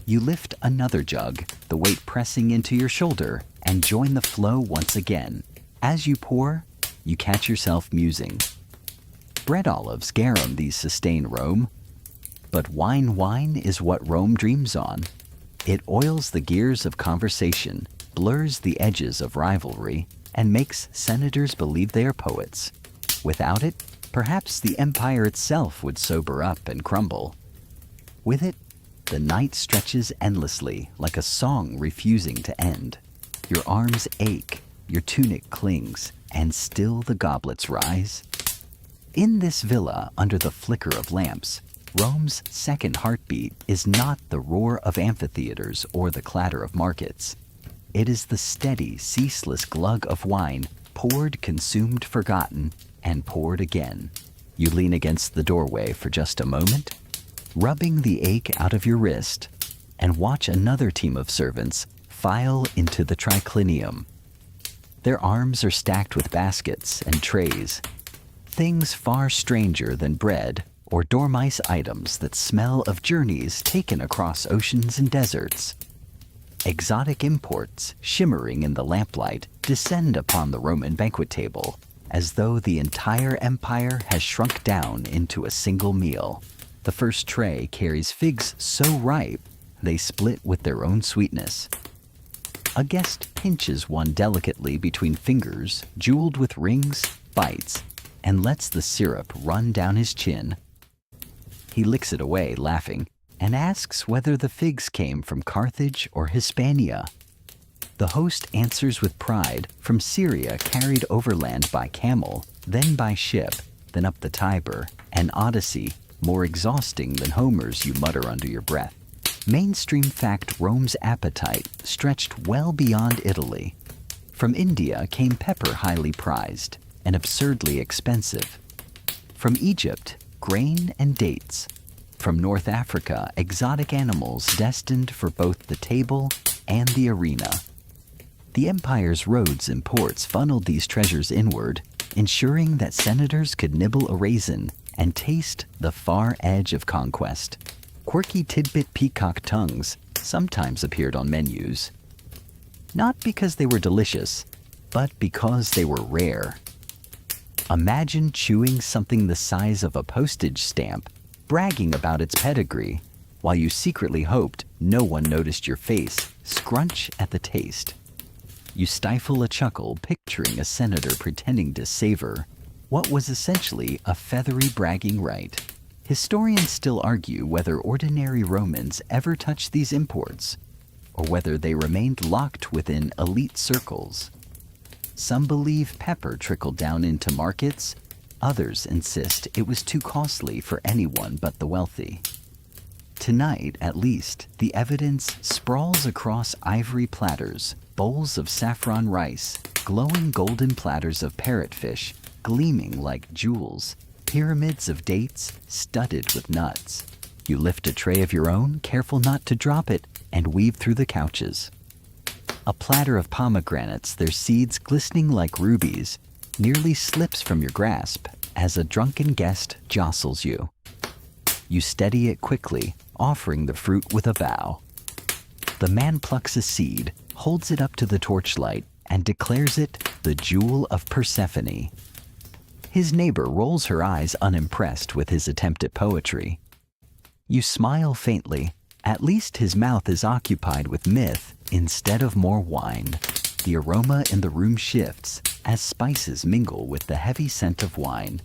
You lift another jug, the weight pressing into your shoulder, and join the flow once again. As you pour, you catch yourself musing. Bread olives garum these sustain Rome. But wine is what Rome dreams on. It oils the gears of conversation, blurs the edges of rivalry, and makes senators believe they are poets. Without it, perhaps the empire itself would sober up and crumble. With it, the night stretches endlessly like a song refusing to end. Your arms ache, your tunic clings, and still the goblets rise. In this villa, under the flicker of lamps, Rome's second heartbeat is not the roar of amphitheaters or the clatter of markets. It is the steady, ceaseless glug of wine, poured, consumed, forgotten, and poured again. You lean against the doorway for just a moment, rubbing the ache out of your wrist, and watch another team of servants file into the triclinium. Their arms are stacked with baskets and trays, things far stranger than bread or Dormice items that smell of journeys taken across oceans and deserts. Exotic imports, shimmering in the lamplight, descend upon the Roman banquet table, as though the entire empire has shrunk down into a single meal. The first tray carries figs so ripe they split with their own sweetness. A guest pinches one delicately between fingers, jeweled with rings, bites, and lets the syrup run down his chin. He licks it away, laughing, and asks whether the figs came from Carthage or Hispania. The host answers with pride, from Syria, carried overland by camel, then by ship, then up the Tiber, an odyssey more exhausting than Homer's, you mutter under your breath. Mainstream fact, Rome's appetite stretched well beyond Italy. From India came pepper, highly prized and absurdly expensive. From Egypt, grain and dates. From North Africa, exotic animals destined for both the table and the arena. The empire's roads and ports funneled these treasures inward, ensuring that senators could nibble a raisin and taste the far edge of conquest. Quirky tidbit peacock tongues sometimes appeared on menus. Not because they were delicious, but because they were rare. Imagine chewing something the size of a postage stamp, bragging about its pedigree, while you secretly hoped no one noticed your face scrunch at the taste. You stifle a chuckle, picturing a senator pretending to savor what was essentially a feathery bragging right. Historians still argue whether ordinary Romans ever touched these imports, or whether they remained locked within elite circles. Some believe pepper trickled down into markets, others insist it was too costly for anyone but the wealthy. Tonight, at least, the evidence sprawls across ivory platters, bowls of saffron rice, glowing golden platters of parrotfish, gleaming like jewels, pyramids of dates studded with nuts. You lift a tray of your own, careful not to drop it, and weave through the couches. A platter of pomegranates, their seeds glistening like rubies, nearly slips from your grasp as a drunken guest jostles you. You steady it quickly, offering the fruit with a bow. The man plucks a seed, holds it up to the torchlight, and declares it the jewel of Persephone. His neighbor rolls her eyes unimpressed with his attempt at poetry. You smile faintly. At least his mouth is occupied with myth instead of more wine. The aroma in the room shifts as spices mingle with the heavy scent of wine.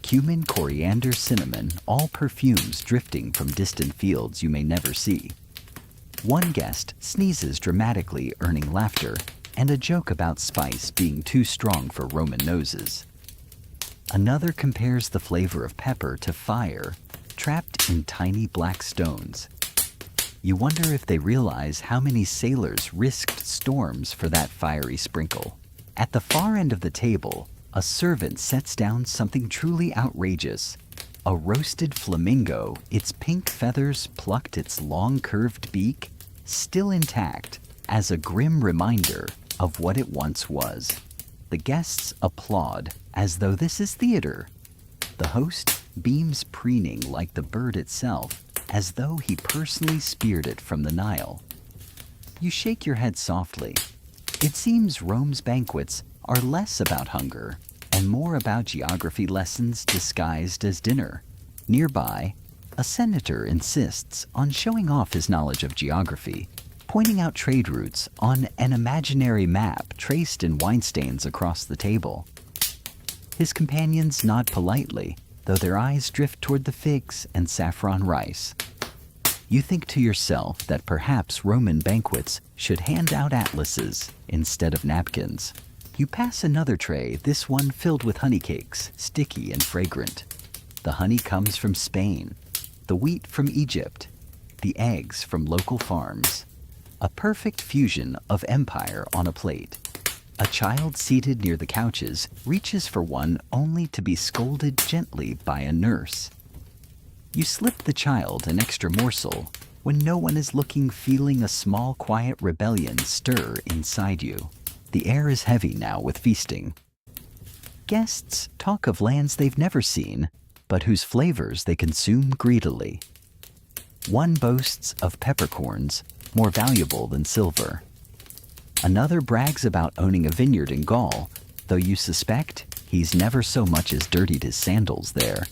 Cumin, coriander, cinnamon, all perfumes drifting from distant fields you may never see. One guest sneezes dramatically, earning laughter, and a joke about spice being too strong for Roman noses. Another compares the flavor of pepper to fire, trapped in tiny black stones. You wonder if they realize how many sailors risked storms for that fiery sprinkle. At the far end of the table, a servant sets down something truly outrageous. A roasted flamingo, its pink feathers plucked, its long curved beak, still intact, as a grim reminder of what it once was. The guests applaud, as though this is theater. The host beams, preening like the bird itself, as though he personally speared it from the Nile. You shake your head softly. It seems Rome's banquets are less about hunger and more about geography lessons disguised as dinner. Nearby, a senator insists on showing off his knowledge of geography, pointing out trade routes on an imaginary map traced in wine stains across the table. His companions nod politely, though their eyes drift toward the figs and saffron rice. You think to yourself that perhaps Roman banquets should hand out atlases instead of napkins. You pass another tray, this one filled with honey cakes, sticky and fragrant. The honey comes from Spain, the wheat from Egypt, the eggs from local farms. A perfect fusion of empire on a plate. A child seated near the couches reaches for one only to be scolded gently by a nurse. You slip the child an extra morsel when no one is looking, feeling a small quiet rebellion stir inside you. The air is heavy now with feasting. Guests talk of lands they've never seen, but whose flavors they consume greedily. One boasts of peppercorns, more valuable than silver. Another brags about owning a vineyard in Gaul, though you suspect he's never so much as dirtied his sandals there.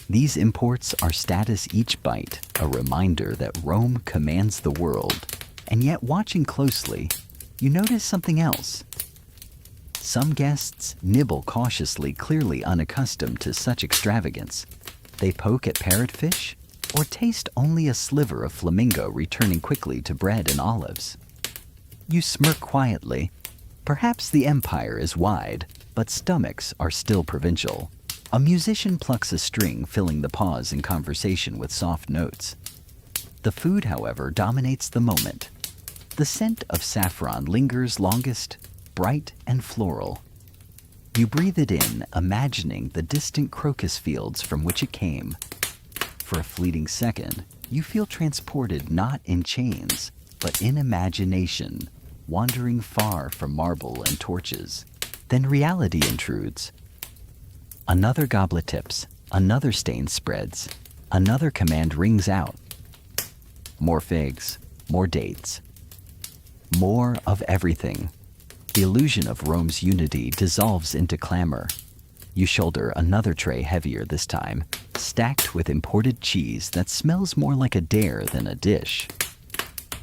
These imports are status each bite, a reminder that Rome commands the world. And yet, watching closely, you notice something else. Some guests nibble cautiously, clearly unaccustomed to such extravagance. They poke at parrotfish, or taste only a sliver of flamingo, returning quickly to bread and olives. You smirk quietly. Perhaps the empire is wide, but stomachs are still provincial. A musician plucks a string, filling the pause in conversation with soft notes. The food, however, dominates the moment. The scent of saffron lingers longest, bright and floral. You breathe it in, imagining the distant crocus fields from which it came. For a fleeting second, you feel transported not in chains, but in imagination, wandering far from marble and torches. Then reality intrudes. Another goblet tips, another stain spreads, another command rings out. More figs, more dates, more of everything. The illusion of Rome's unity dissolves into clamor. You shoulder another tray, heavier this time, stacked with imported cheese that smells more like a dare than a dish.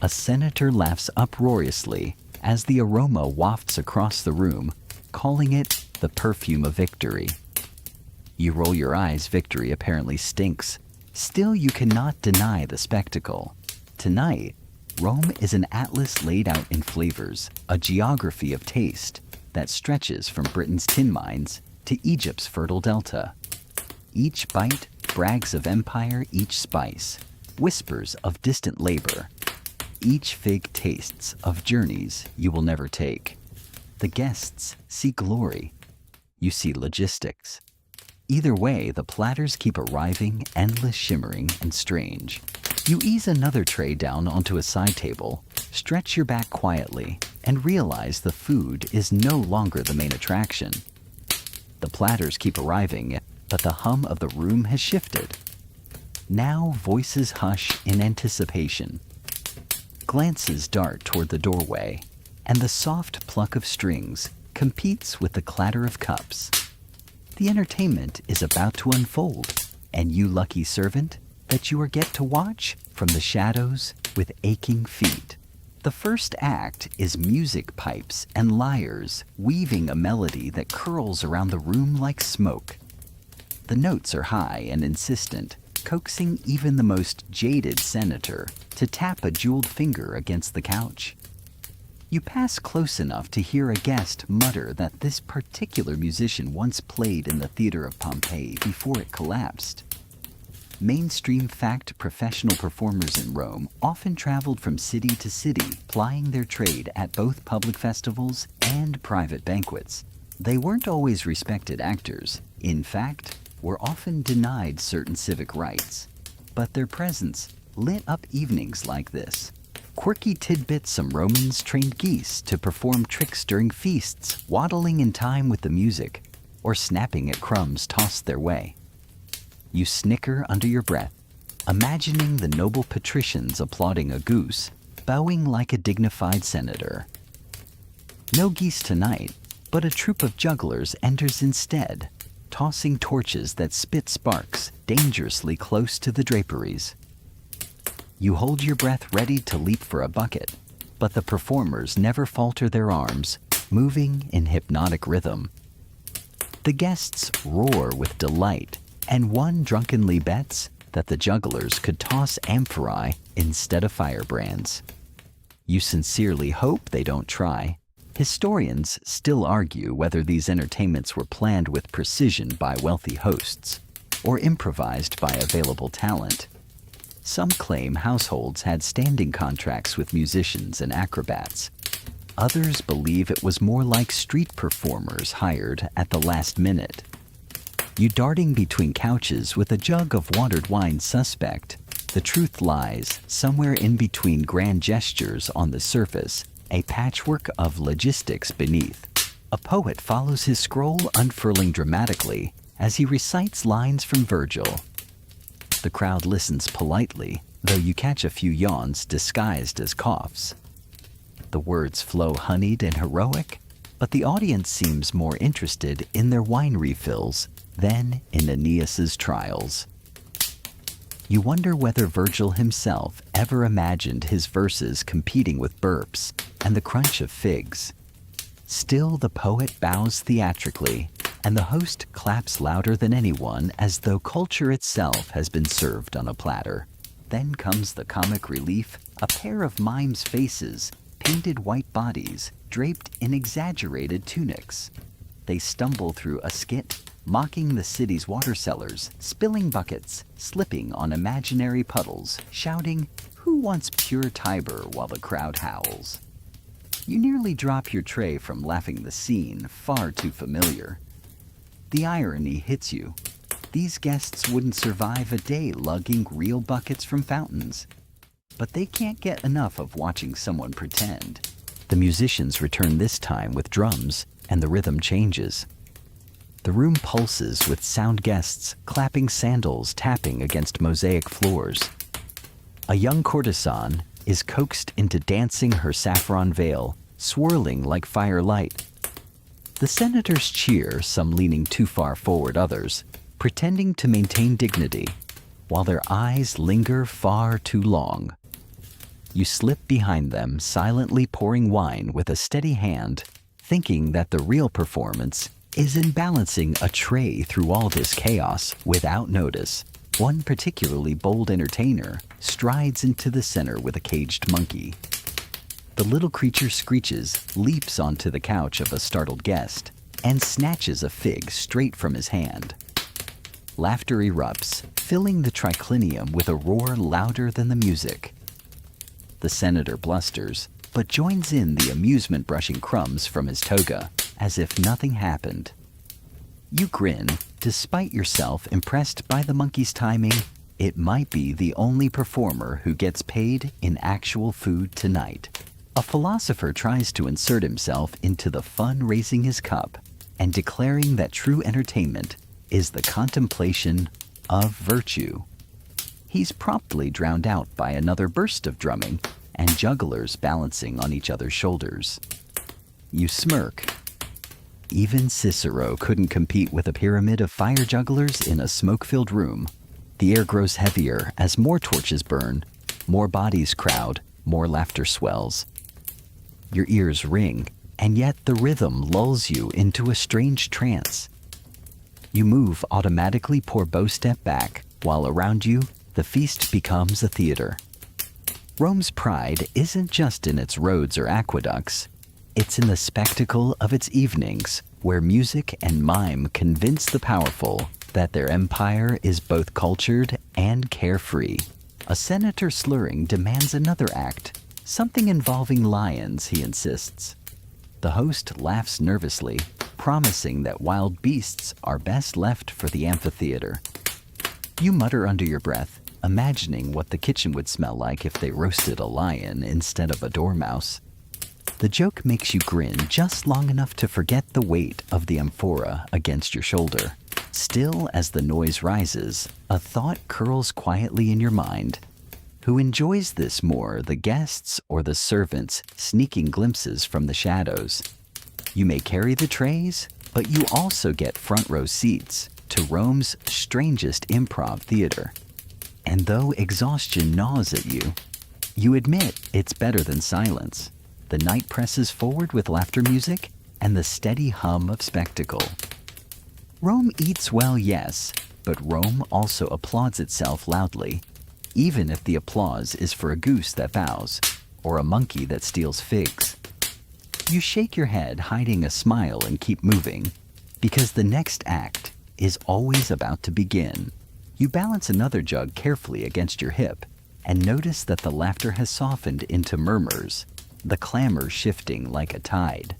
A senator laughs uproariously as the aroma wafts across the room, calling it the perfume of victory. You roll your eyes, victory apparently stinks. Still, you cannot deny the spectacle. Tonight, Rome is an atlas laid out in flavors, a geography of taste that stretches from Britain's tin mines to Egypt's fertile delta. Each bite brags of empire, each spice whispers of distant labor. Each fig tastes of journeys you will never take. The guests see glory. You see logistics. Either way, the platters keep arriving, endless, shimmering, and strange. You ease another tray down onto a side table, stretch your back quietly, and realize the food is no longer the main attraction. The platters keep arriving, but the hum of the room has shifted. Now voices hush in anticipation. Glances dart toward the doorway, and the soft pluck of strings competes with the clatter of cups. The entertainment is about to unfold, and you lucky servant that you are get to watch from the shadows with aching feet. The first act is music pipes and lyres weaving a melody that curls around the room like smoke. The notes are high and insistent, coaxing even the most jaded senator to tap a jeweled finger against the couch. You pass close enough to hear a guest mutter that this particular musician once played in the theater of Pompeii before it collapsed. Mainstream fact professional performers in Rome often traveled from city to city, plying their trade at both public festivals and private banquets. They weren't always respected actors. In fact, were often denied certain civic rights. But their presence lit up evenings like this. Quirky tidbits: some Romans trained geese to perform tricks during feasts, waddling in time with the music, or snapping at crumbs tossed their way. You snicker under your breath, imagining the noble patricians applauding a goose, bowing like a dignified senator. No geese tonight, but a troupe of jugglers enters instead, tossing torches that spit sparks dangerously close to the draperies. You hold your breath ready to leap for a bucket, but the performers never falter their arms, moving in hypnotic rhythm. The guests roar with delight, and one drunkenly bets that the jugglers could toss amphorae instead of firebrands. You sincerely hope they don't try. Historians still argue whether these entertainments were planned with precision by wealthy hosts or improvised by available talent. Some claim households had standing contracts with musicians and acrobats. Others believe it was more like street performers hired at the last minute. You darting between couches with a jug of watered wine suspect, the truth lies somewhere in between grand gestures on the surface, a patchwork of logistics beneath. A poet follows his scroll, unfurling dramatically as he recites lines from Virgil. The crowd listens politely, though you catch a few yawns disguised as coughs. The words flow honeyed and heroic, but the audience seems more interested in their wine refills than in Aeneas's trials. You wonder whether Virgil himself ever imagined his verses competing with burps and the crunch of figs. Still, the poet bows theatrically, and the host claps louder than anyone, as though culture itself has been served on a platter. Then comes the comic relief, a pair of mimes' faces, painted white bodies, draped in exaggerated tunics. They stumble through a skit, mocking the city's water cellars, spilling buckets, slipping on imaginary puddles, shouting, "Who wants pure Tiber?" while the crowd howls. You nearly drop your tray from laughing, the scene far too familiar. The irony hits you. These guests wouldn't survive a day lugging real buckets from fountains. But they can't get enough of watching someone pretend. The musicians return this time with drums, and the rhythm changes. The room pulses with sound guests clapping sandals, tapping against mosaic floors. A young courtesan is coaxed into dancing her saffron veil, swirling like firelight. The senators cheer, some leaning too far forward, others pretending to maintain dignity, while their eyes linger far too long. You slip behind them, silently pouring wine with a steady hand, thinking that the real performance is in balancing a tray through all this chaos without notice. One particularly bold entertainer strides into the center with a caged monkey. The little creature screeches, leaps onto the couch of a startled guest, and snatches a fig straight from his hand. Laughter erupts, filling the triclinium with a roar louder than the music. The senator blusters, but joins in the amusement, brushing crumbs from his toga, as if nothing happened. You grin, despite yourself impressed by the monkey's timing. It might be the only performer who gets paid in actual food tonight. A philosopher tries to insert himself into the fun, raising his cup and declaring that true entertainment is the contemplation of virtue. He's promptly drowned out by another burst of drumming and jugglers balancing on each other's shoulders. You smirk. Even Cicero couldn't compete with a pyramid of fire jugglers in a smoke-filled room. The air grows heavier as more torches burn, more bodies crowd, more laughter swells. Your ears ring, and yet the rhythm lulls you into a strange trance. You move, automatically pour bow step back, while around you, the feast becomes a theater. Rome's pride isn't just in its roads or aqueducts. It's in the spectacle of its evenings, where music and mime convince the powerful that their empire is both cultured and carefree. A senator slurring demands another act, something involving lions, he insists. The host laughs nervously, promising that wild beasts are best left for the amphitheater. You mutter under your breath, imagining what the kitchen would smell like if they roasted a lion instead of a dormouse. The joke makes you grin just long enough to forget the weight of the amphora against your shoulder. Still, as the noise rises, a thought curls quietly in your mind. Who enjoys this more, the guests or the servants sneaking glimpses from the shadows? You may carry the trays, but you also get front row seats to Rome's strangest improv theater. And though exhaustion gnaws at you, you admit it's better than silence. The night presses forward with laughter music and the steady hum of spectacle. Rome eats well, yes, but Rome also applauds itself loudly, even if the applause is for a goose that bows or a monkey that steals figs. You shake your head, hiding a smile, and keep moving, because the next act is always about to begin. You balance another jug carefully against your hip and notice that the laughter has softened into murmurs, the clamor shifting like a tide.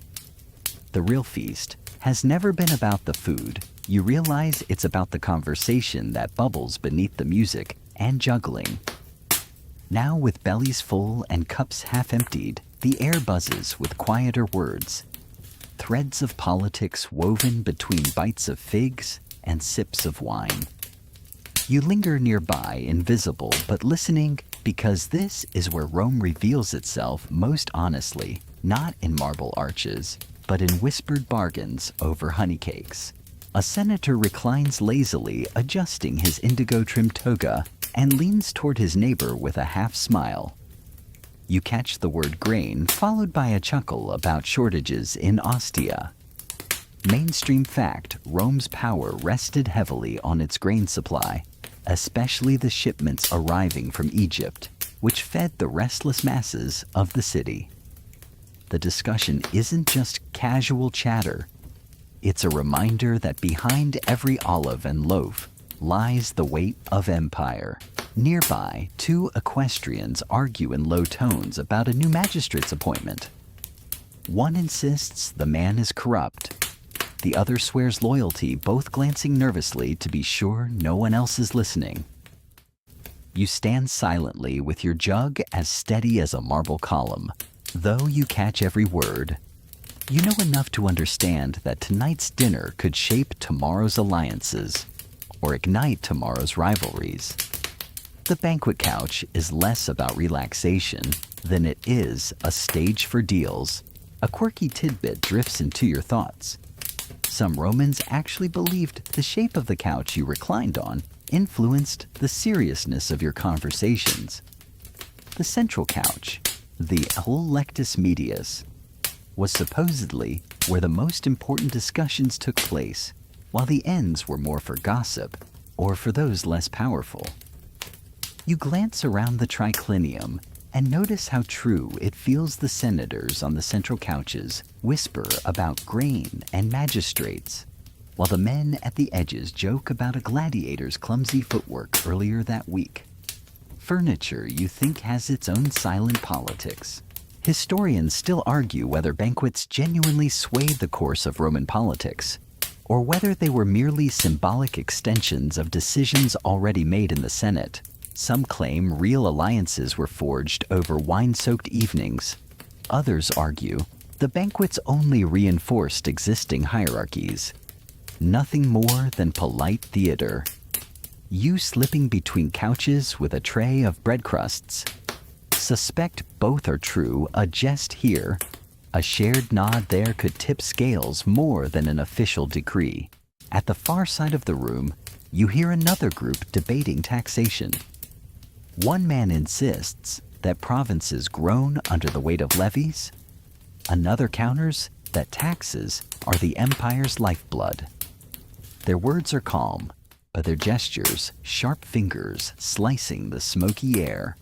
The real feast has never been about the food. You realize it's about the conversation that bubbles beneath the music and juggling. Now, with bellies full and cups half emptied, the air buzzes with quieter words, threads of politics woven between bites of figs and sips of wine. You linger nearby, invisible but listening, because this is where Rome reveals itself most honestly, not in marble arches, but in whispered bargains over honey cakes. A senator reclines lazily, adjusting his indigo-trimmed toga, and leans toward his neighbor with a half-smile. You catch the word grain, followed by a chuckle about shortages in Ostia. Mainstream fact, Rome's power rested heavily on its grain supply, especially the shipments arriving from Egypt, which fed the restless masses of the city. The discussion isn't just casual chatter. It's a reminder that behind every olive and loaf lies the weight of empire. Nearby, two equestrians argue in low tones about a new magistrate's appointment. One insists the man is corrupt. The other swears loyalty, both glancing nervously to be sure no one else is listening. You stand silently with your jug as steady as a marble column. Though you catch every word, you know enough to understand that tonight's dinner could shape tomorrow's alliances or ignite tomorrow's rivalries. The banquet couch is less about relaxation than it is a stage for deals. A quirky tidbit drifts into your thoughts. Some Romans actually believed the shape of the couch you reclined on influenced the seriousness of your conversations. The central couch, the electus medius, was supposedly where the most important discussions took place, while the ends were more for gossip or for those less powerful. You glance around the triclinium and notice how true it feels the senators on the central couches whisper about grain and magistrates, while the men at the edges joke about a gladiator's clumsy footwork earlier that week. Furniture you think has its own silent politics. Historians still argue whether banquets genuinely swayed the course of Roman politics, or whether they were merely symbolic extensions of decisions already made in the Senate. Some claim real alliances were forged over wine-soaked evenings. Others argue the banquets only reinforced existing hierarchies. Nothing more than polite theater. You slipping between couches with a tray of bread crusts. Suspect both are true, a jest here. A shared nod there could tip scales more than an official decree. At the far side of the room, you hear another group debating taxation. One man insists that provinces groan under the weight of levies. Another counters that taxes are the empire's lifeblood. Their words are calm, but their gestures, sharp fingers slicing the smoky air.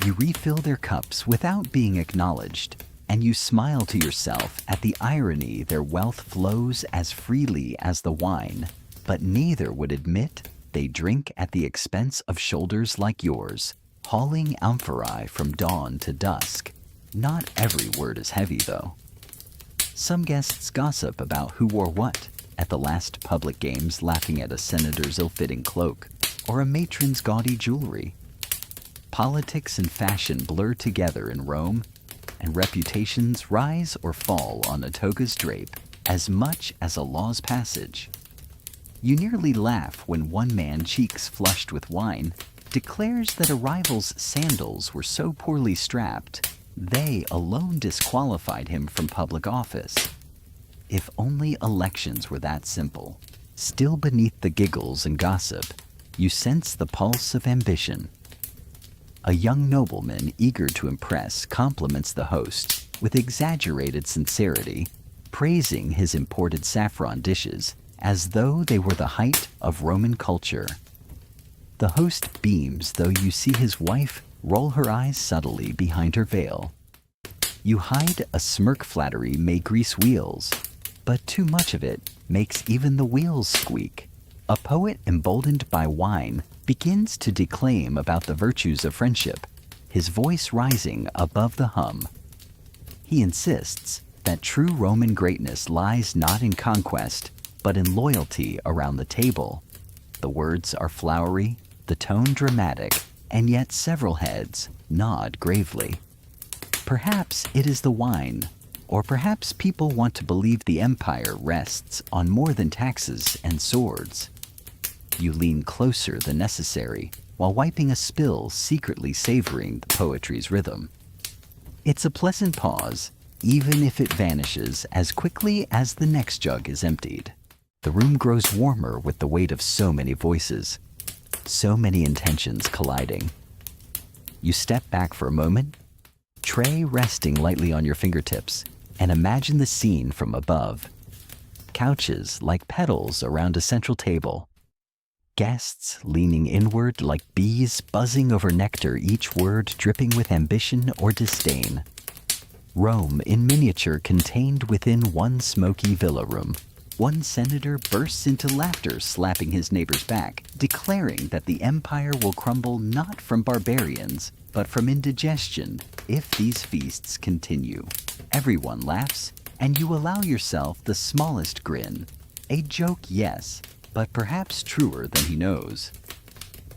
You refill their cups without being acknowledged, and you smile to yourself at the irony their wealth flows as freely as the wine, but neither would admit they drink at the expense of shoulders like yours, hauling amphorae from dawn to dusk. Not every word is heavy, though. Some guests gossip about who wore what at the last public games, laughing at a senator's ill-fitting cloak or a matron's gaudy jewelry. Politics and fashion blur together in Rome, and reputations rise or fall on a toga's drape as much as a law's passage. You nearly laugh when one man, cheeks flushed with wine, declares that a rival's sandals were so poorly strapped, they alone disqualified him from public office. If only elections were that simple. Still beneath the giggles and gossip, you sense the pulse of ambition. A young nobleman eager to impress compliments the host with exaggerated sincerity, praising his imported saffron dishes as though they were the height of Roman culture. The host beams, though you see his wife roll her eyes subtly behind her veil. You hide a smirk flattery may grease wheels, but too much of it makes even the wheels squeak. A poet emboldened by wine begins to declaim about the virtues of friendship, his voice rising above the hum. He insists that true Roman greatness lies not in conquest, but in loyalty around the table. The words are flowery, the tone dramatic, and yet several heads nod gravely. Perhaps it is the wine, or perhaps people want to believe the empire rests on more than taxes and swords. You lean closer than necessary, while wiping a spill secretly savoring the poetry's rhythm. It's a pleasant pause, even if it vanishes as quickly as the next jug is emptied. The room grows warmer with the weight of so many voices, so many intentions colliding. You step back for a moment, tray resting lightly on your fingertips, and imagine the scene from above. Couches like petals around a central table. Guests leaning inward like bees buzzing over nectar, each word dripping with ambition or disdain. Rome in miniature contained within one smoky villa room. One senator bursts into laughter, slapping his neighbor's back, declaring that the empire will crumble not from barbarians, but from indigestion if these feasts continue. Everyone laughs, and you allow yourself the smallest grin. A joke, yes, but perhaps truer than he knows.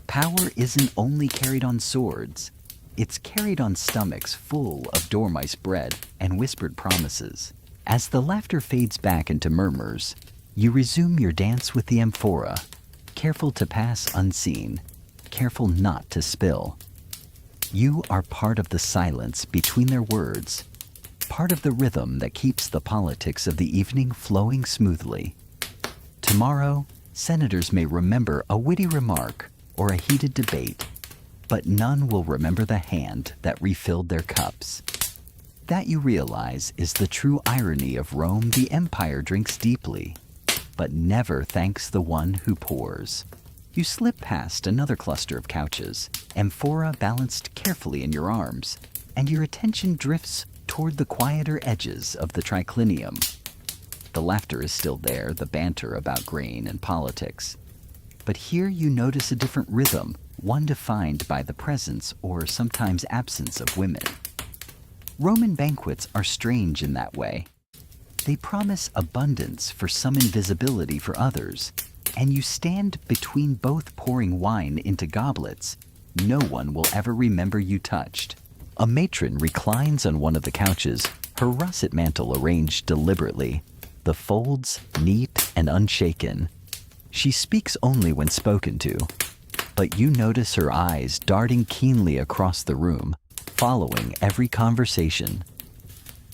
Power isn't only carried on swords. It's carried on stomachs full of dormice bread and whispered promises. As the laughter fades back into murmurs, you resume your dance with the amphora, careful to pass unseen, careful not to spill. You are part of the silence between their words, part of the rhythm that keeps the politics of the evening flowing smoothly. Tomorrow, senators may remember a witty remark or a heated debate, but none will remember the hand that refilled their cups. That, you realize, is the true irony of Rome. The empire drinks deeply, but never thanks the one who pours. You slip past another cluster of couches, amphora balanced carefully in your arms, and your attention drifts toward the quieter edges of the triclinium. The laughter is still there, the banter about grain and politics. But here you notice a different rhythm, one defined by the presence or sometimes absence of women. Roman banquets are strange in that way. They promise abundance for some, invisibility for others, and you stand between both, pouring wine into goblets no one will ever remember you touched. A matron reclines on one of the couches, her russet mantle arranged deliberately, the folds neat and unshaken. She speaks only when spoken to, but you notice her eyes darting keenly across the room, following every conversation.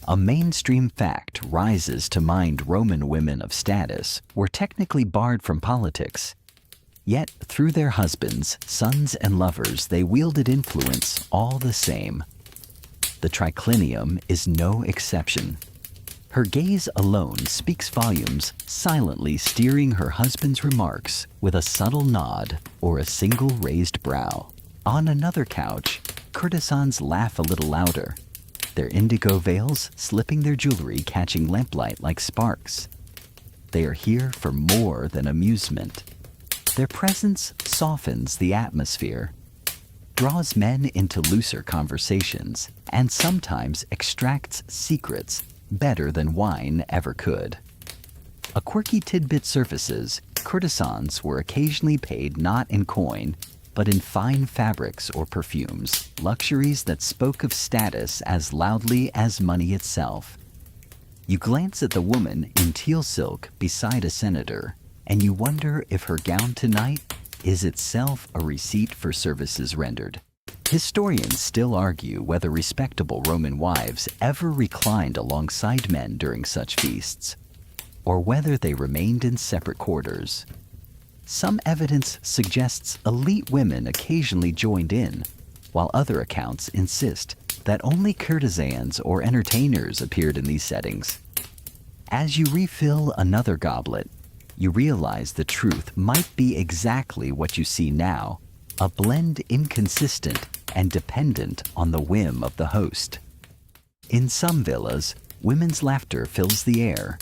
A mainstream fact rises to mind: Roman women of status were technically barred from politics. Yet, through their husbands, sons, and lovers, they wielded influence all the same. The triclinium is no exception. Her gaze alone speaks volumes, silently steering her husband's remarks with a subtle nod or a single raised brow. On another couch, courtesans laugh a little louder, their indigo veils slipping, their jewelry catching lamplight like sparks. They are here for more than amusement. Their presence softens the atmosphere, draws men into looser conversations, and sometimes extracts secrets better than wine ever could. A quirky tidbit surfaces: courtesans were occasionally paid not in coin, but in fine fabrics or perfumes, luxuries that spoke of status as loudly as money itself. You glance at the woman in teal silk beside a senator, and you wonder if her gown tonight is itself a receipt for services rendered. Historians still argue whether respectable Roman wives ever reclined alongside men during such feasts, or whether they remained in separate quarters. Some evidence suggests elite women occasionally joined in, while other accounts insist that only courtesans or entertainers appeared in these settings. As you refill another goblet, you realize the truth might be exactly what you see now: a blend inconsistent and dependent on the whim of the host. In some villas, women's laughter fills the air.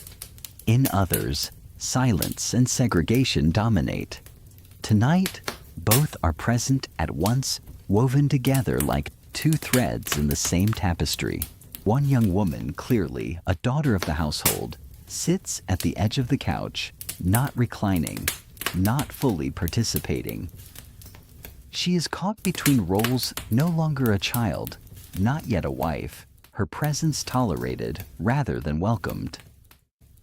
In others, silence and segregation dominate. Tonight, both are present at once, woven together like two threads in the same tapestry. One young woman, clearly a daughter of the household, sits at the edge of the couch, not reclining, not fully participating. She is caught between roles: no longer a child, not yet a wife, her presence tolerated rather than welcomed.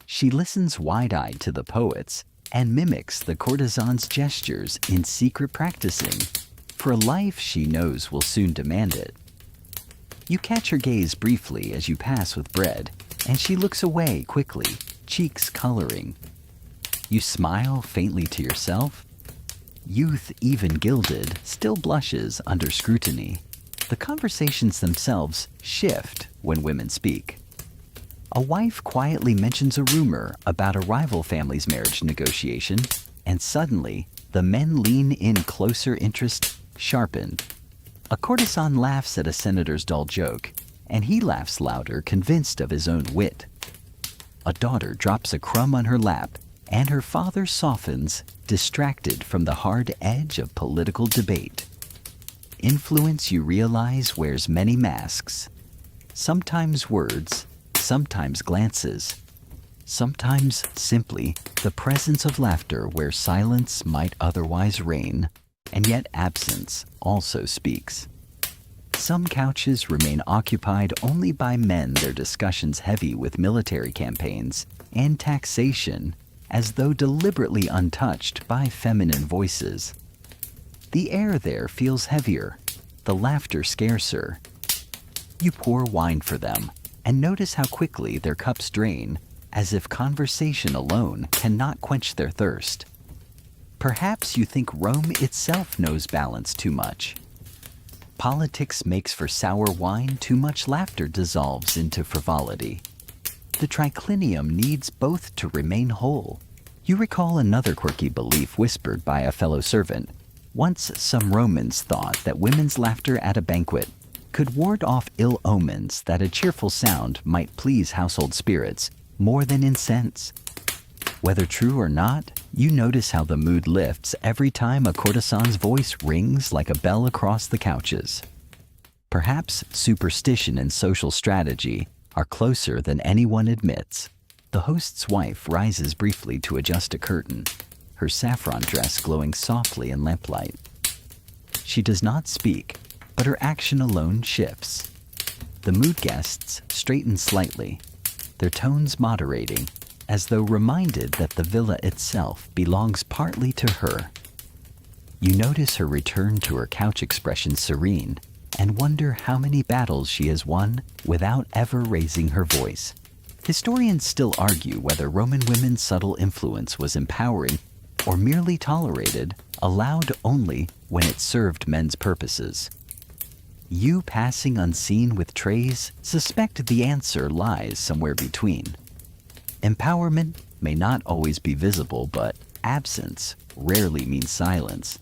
She listens wide-eyed to the poets and mimics the courtesan's gestures in secret, practicing for a life she knows will soon demand it. You catch her gaze briefly as you pass with bread, and she looks away quickly, cheeks coloring. You smile faintly to yourself. Youth, even gilded, still blushes under scrutiny. The conversations themselves shift when women speak. A wife quietly mentions a rumor about a rival family's marriage negotiation, and suddenly the men lean in closer, interest sharpened. A courtesan laughs at a senator's dull joke, and he laughs louder, convinced of his own wit. A daughter drops a crumb on her lap, and her father softens, distracted from the hard edge of political debate. Influence, you realize, wears many masks. Sometimes words, sometimes glances, sometimes simply the presence of laughter where silence might otherwise reign, and yet absence also speaks. Some couches remain occupied only by men, their discussions heavy with military campaigns and taxation, as though deliberately untouched by feminine voices. The air there feels heavier, the laughter scarcer. You pour wine for them, and notice how quickly their cups drain, as if conversation alone cannot quench their thirst. Perhaps you think Rome itself knows balance too much. Politics makes for sour wine, too much laughter dissolves into frivolity. The triclinium needs both to remain whole. You recall another quirky belief whispered by a fellow servant. Once some Romans thought that women's laughter at a banquet could ward off ill omens, that a cheerful sound might please household spirits more than incense. Whether true or not, you notice how the mood lifts every time a courtesan's voice rings like a bell across the couches. Perhaps superstition and social strategy are closer than anyone admits. The host's wife rises briefly to adjust a curtain, her saffron dress glowing softly in lamplight. She does not speak, but her action alone shifts. The mood guests straighten slightly, their tones moderating, as though reminded that the villa itself belongs partly to her. You notice her return to her couch expression serene, and wonder how many battles she has won without ever raising her voice. Historians still argue whether Roman women's subtle influence was empowering or merely tolerated, allowed only when it served men's purposes. You, passing unseen with trays, suspect the answer lies somewhere between. Empowerment may not always be visible, but absence rarely means silence.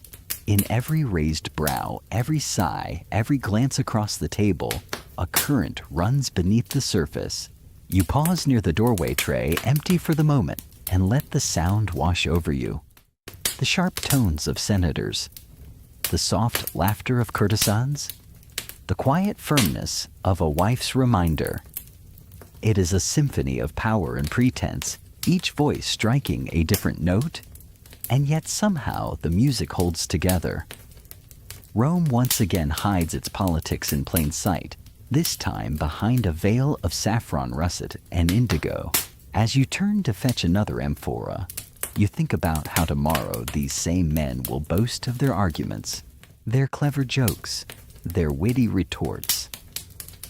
In every raised brow, every sigh, every glance across the table, a current runs beneath the surface. You pause near the doorway tray, empty for the moment, and let the sound wash over you. The sharp tones of senators, the soft laughter of courtesans, the quiet firmness of a wife's reminder. It is a symphony of power and pretense, each voice striking a different note, and yet somehow the music holds together. Rome once again hides its politics in plain sight, this time behind a veil of saffron russet and indigo. As you turn to fetch another amphora, you think about how tomorrow these same men will boast of their arguments, their clever jokes, their witty retorts.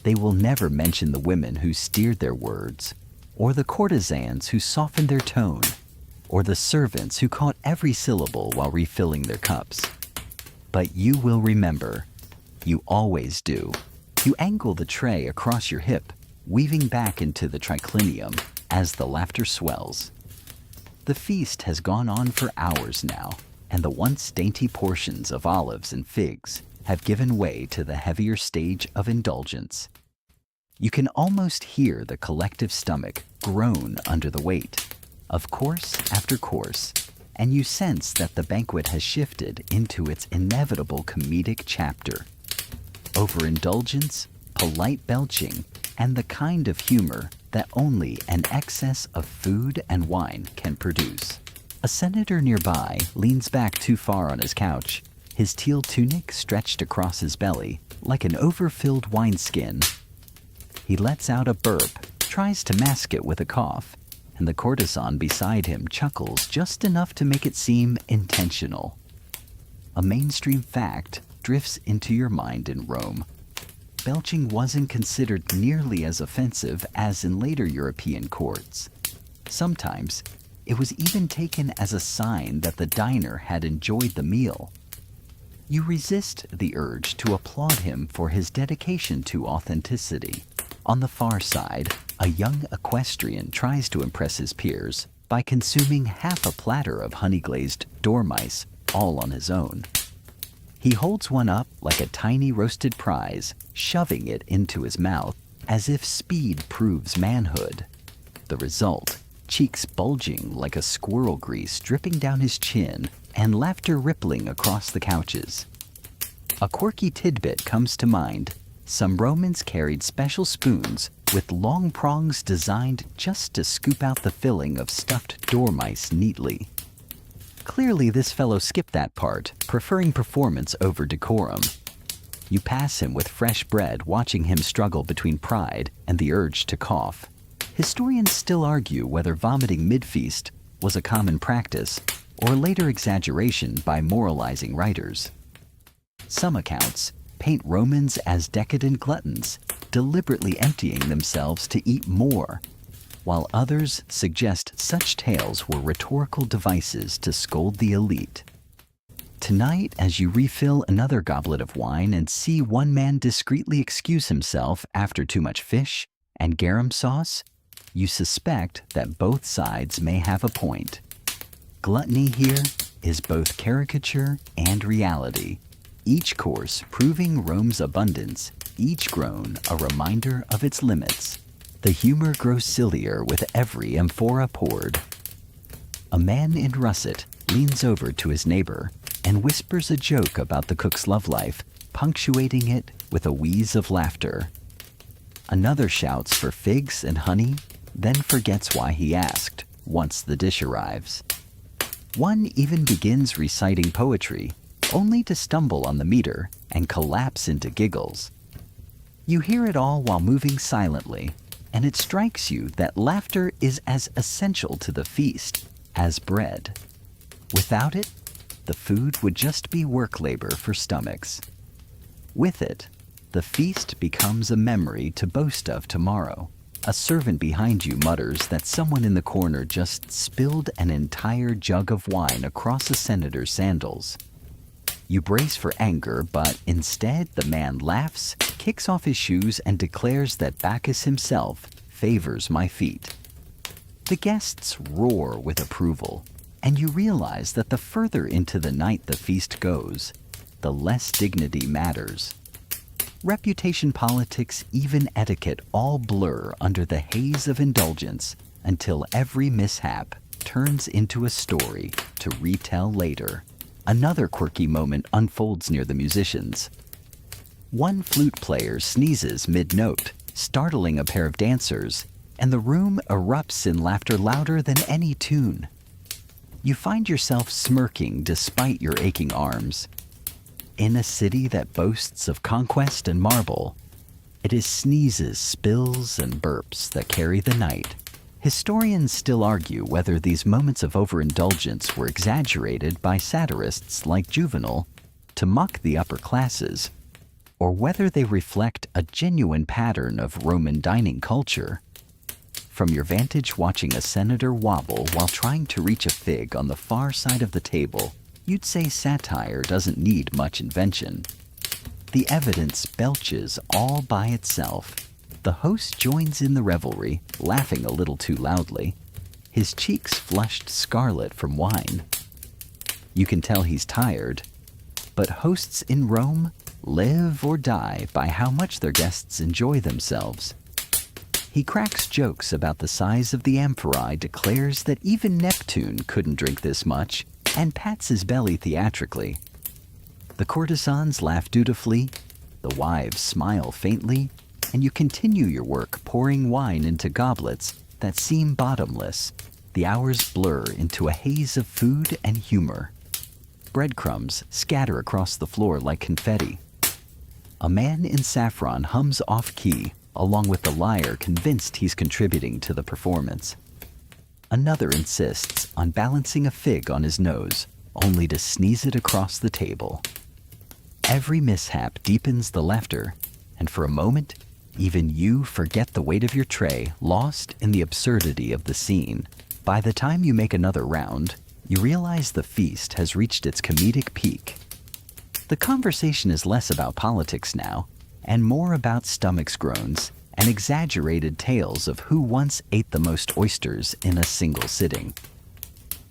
They will never mention the women who steered their words, or the courtesans who softened their tone, or the servants who caught every syllable while refilling their cups. But you will remember. You always do. You angle the tray across your hip, weaving back into the triclinium as the laughter swells. The feast has gone on for hours now, and the once dainty portions of olives and figs have given way to the heavier stage of indulgence. You can almost hear the collective stomach groan under the weight of course after course, and you sense that the banquet has shifted into its inevitable comedic chapter. Overindulgence, polite belching, and the kind of humor that only an excess of food and wine can produce. A senator nearby leans back too far on his couch, his teal tunic stretched across his belly like an overfilled wineskin. He lets out a burp, tries to mask it with a cough, and the courtesan beside him chuckles just enough to make it seem intentional. A mainstream fact drifts into your mind in Rome. Belching wasn't considered nearly as offensive as in later European courts. Sometimes, it was even taken as a sign that the diner had enjoyed the meal. You resist the urge to applaud him for his dedication to authenticity. On the far side, a young equestrian tries to impress his peers by consuming half a platter of honey-glazed dormice all on his own. He holds one up like a tiny roasted prize, shoving it into his mouth as if speed proves manhood. The result, cheeks bulging like a squirrel grease dripping down his chin and laughter rippling across the couches. A quirky tidbit comes to mind. Some Romans carried special spoons with long prongs designed just to scoop out the filling of stuffed dormice neatly. Clearly, this fellow skipped that part, preferring performance over decorum. You pass him with fresh bread, watching him struggle between pride and the urge to cough. Historians still argue whether vomiting mid-feast was a common practice or later exaggeration by moralizing writers. Some accounts paint Romans as decadent gluttons, deliberately emptying themselves to eat more, while others suggest such tales were rhetorical devices to scold the elite. Tonight, as you refill another goblet of wine and see one man discreetly excuse himself after too much fish and garum sauce, you suspect that both sides may have a point. Gluttony here is both caricature and reality, each course proving Rome's abundance, each groan a reminder of its limits. The humor grows sillier with every amphora poured. A man in russet leans over to his neighbor and whispers a joke about the cook's love life, punctuating it with a wheeze of laughter. Another shouts for figs and honey, then forgets why he asked once the dish arrives. One even begins reciting poetry, only to stumble on the meter and collapse into giggles. You hear it all while moving silently, and it strikes you that laughter is as essential to the feast as bread. Without it, the food would just be work labor for stomachs. With it, the feast becomes a memory to boast of tomorrow. A servant behind you mutters that someone in the corner just spilled an entire jug of wine across a senator's sandals. You brace for anger, but instead the man laughs, kicks off his shoes, and declares that Bacchus himself favors my feet. The guests roar with approval, and you realize that the further into the night the feast goes, the less dignity matters. Reputation, politics, even etiquette all blur under the haze of indulgence until every mishap turns into a story to retell later. Another quirky moment unfolds near the musicians. One flute player sneezes mid-note, startling a pair of dancers, and the room erupts in laughter louder than any tune. You find yourself smirking despite your aching arms. In a city that boasts of conquest and marble, it is sneezes, spills, and burps that carry the night. Historians still argue whether these moments of overindulgence were exaggerated by satirists like Juvenal to mock the upper classes, or whether they reflect a genuine pattern of Roman dining culture. From your vantage watching a senator wobble while trying to reach a fig on the far side of the table, you'd say satire doesn't need much invention. The evidence belches all by itself. The host joins in the revelry, laughing a little too loudly, his cheeks flushed scarlet from wine. You can tell he's tired, but hosts in Rome live or die by how much their guests enjoy themselves. He cracks jokes about the size of the amphorae, declares that even Neptune couldn't drink this much, and pats his belly theatrically. The courtesans laugh dutifully, the wives smile faintly, and you continue your work pouring wine into goblets that seem bottomless. The hours blur into a haze of food and humor. Breadcrumbs scatter across the floor like confetti. A man in saffron hums off-key, along with the lyre, convinced he's contributing to the performance. Another insists on balancing a fig on his nose, only to sneeze it across the table. Every mishap deepens the laughter, and for a moment, even you forget the weight of your tray, lost in the absurdity of the scene. By the time you make another round, you realize the feast has reached its comedic peak. The conversation is less about politics now, and more about stomach's groans and exaggerated tales of who once ate the most oysters in a single sitting.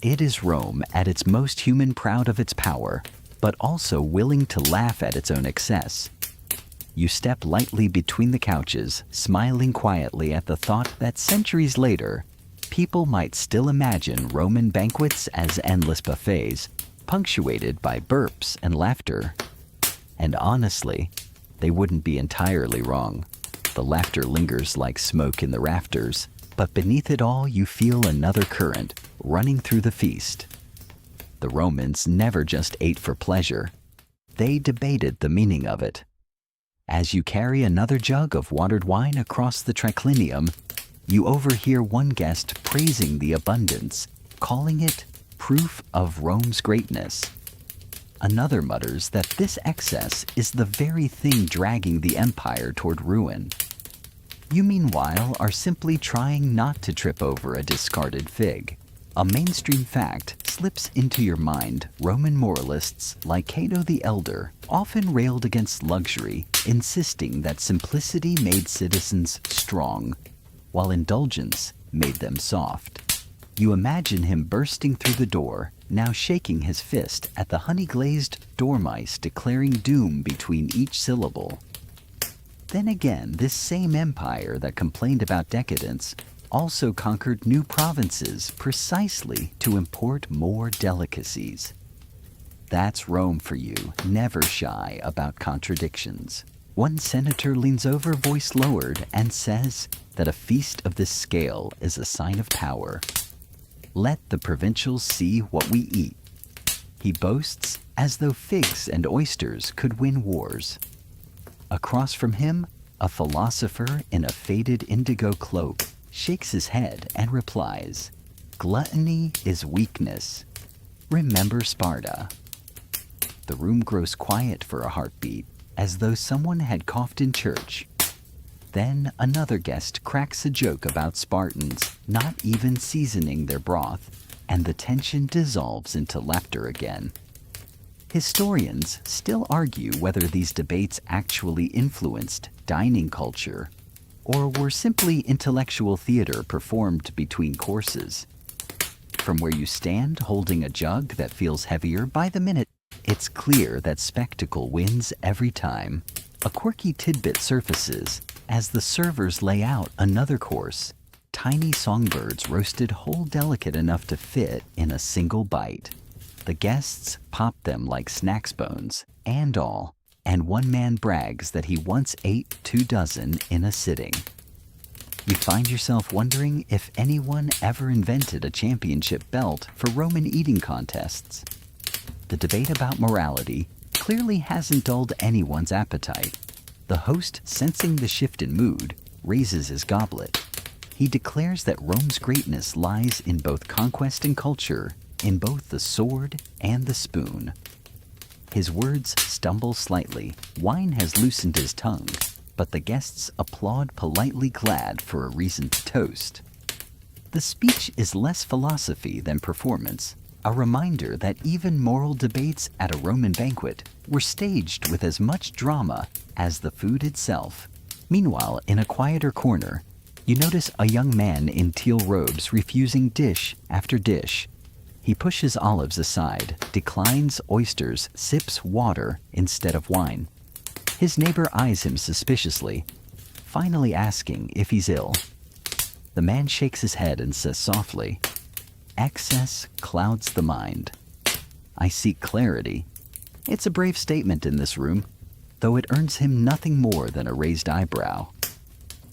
It is Rome at its most human, proud of its power, but also willing to laugh at its own excess. You step lightly between the couches, smiling quietly at the thought that centuries later, people might still imagine Roman banquets as endless buffets, punctuated by burps and laughter. And honestly, they wouldn't be entirely wrong. The laughter lingers like smoke in the rafters, but beneath it all you feel another current running through the feast. The Romans never just ate for pleasure. They debated the meaning of it. As you carry another jug of watered wine across the triclinium, you overhear one guest praising the abundance, calling it proof of Rome's greatness. Another mutters that this excess is the very thing dragging the empire toward ruin. You, meanwhile, are simply trying not to trip over a discarded fig. A mainstream fact slips into your mind. Roman moralists like Cato the Elder often railed against luxury, insisting that simplicity made citizens strong, while indulgence made them soft. You imagine him bursting through the door, now shaking his fist at the honey-glazed dormice, declaring doom between each syllable. Then again, this same empire that complained about decadence also conquered new provinces precisely to import more delicacies. That's Rome for you, never shy about contradictions. One senator leans over, voice lowered, and says that a feast of this scale is a sign of power. Let the provincials see what we eat. He boasts as though figs and oysters could win wars. Across from him, a philosopher in a faded indigo cloak shakes his head and replies, "Gluttony is weakness. Remember Sparta." The room grows quiet for a heartbeat, as though someone had coughed in church. Then another guest cracks a joke about Spartans not even seasoning their broth, and the tension dissolves into laughter again. Historians still argue whether these debates actually influenced dining culture or were simply intellectual theater performed between courses. From where you stand holding a jug that feels heavier by the minute, it's clear that spectacle wins every time. A quirky tidbit surfaces as the servers lay out another course. Tiny songbirds roasted whole, delicate enough to fit in a single bite. The guests pop them like snacks, bones and all, and one man brags that he once ate 24 in a sitting. You find yourself wondering if anyone ever invented a championship belt for Roman eating contests. The debate about morality clearly hasn't dulled anyone's appetite. The host, sensing the shift in mood, raises his goblet. He declares that Rome's greatness lies in both conquest and culture, in both the sword and the spoon. His words stumble slightly. Wine has loosened his tongue, but the guests applaud politely, glad for a reason to toast. The speech is less philosophy than performance, a reminder that even moral debates at a Roman banquet were staged with as much drama as the food itself. Meanwhile, in a quieter corner, you notice a young man in teal robes refusing dish after dish. He pushes olives aside, declines oysters, sips water instead of wine. His neighbor eyes him suspiciously, finally asking if he's ill. The man shakes his head and says softly, "Excess clouds the mind. I seek clarity." It's a brave statement in this room, though it earns him nothing more than a raised eyebrow.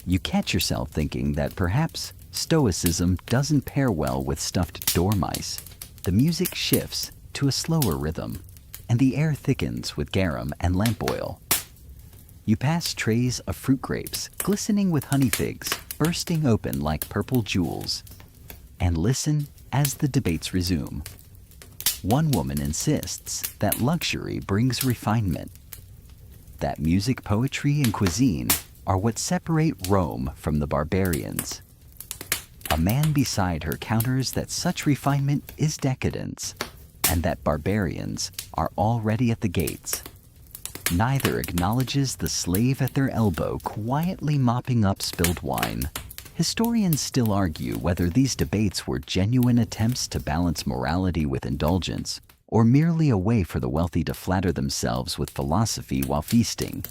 You catch yourself thinking that perhaps stoicism doesn't pair well with stuffed dormice. The music shifts to a slower rhythm, and the air thickens with garum and lamp oil. You pass trays of fruit grapes, glistening with honey figs, bursting open like purple jewels, and listen as the debates resume. One woman insists that luxury brings refinement, that music, poetry, and cuisine are what separate Rome from the barbarians. A man beside her counters that such refinement is decadence, and that barbarians are already at the gates. Neither acknowledges the slave at their elbow quietly mopping up spilled wine. Historians still argue whether these debates were genuine attempts to balance morality with indulgence, or merely a way for the wealthy to flatter themselves with philosophy while feasting.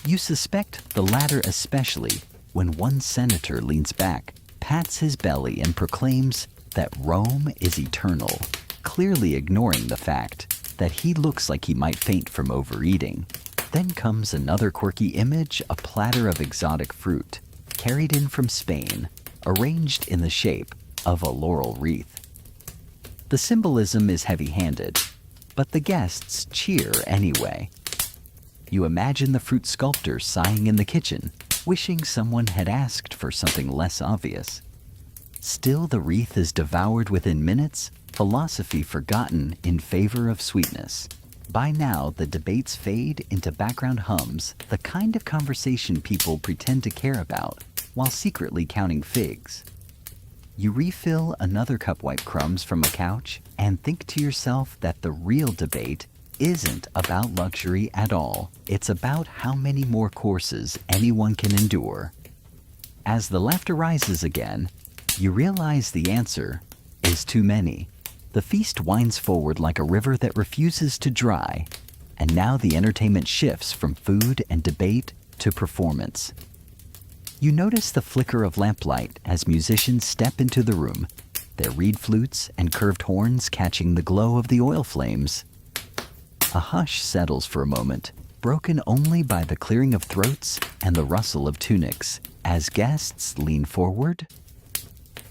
You suspect the latter, especially when one senator leans back, pats his belly, and proclaims that Rome is eternal, clearly ignoring the fact that he looks like he might faint from overeating. Then comes another quirky image, a platter of exotic fruit, carried in from Spain, arranged in the shape of a laurel wreath. The symbolism is heavy-handed, but the guests cheer anyway. You imagine the fruit sculptor sighing in the kitchen, wishing someone had asked for something less obvious. Still, the wreath is devoured within minutes, philosophy forgotten in favor of sweetness. By now, the debates fade into background hums, the kind of conversation people pretend to care about while secretly counting figs. You refill another cup wipe crumbs from a couch and think to yourself that the real debate isn't about luxury at all. It's about how many more courses anyone can endure. As the laughter rises again, you realize the answer is too many. The feast winds forward like a river that refuses to dry, and now the entertainment shifts from food and debate to performance. You notice the flicker of lamplight as musicians step into the room, their reed flutes and curved horns catching the glow of the oil flames. A hush settles for a moment, broken only by the clearing of throats and the rustle of tunics, as guests lean forward.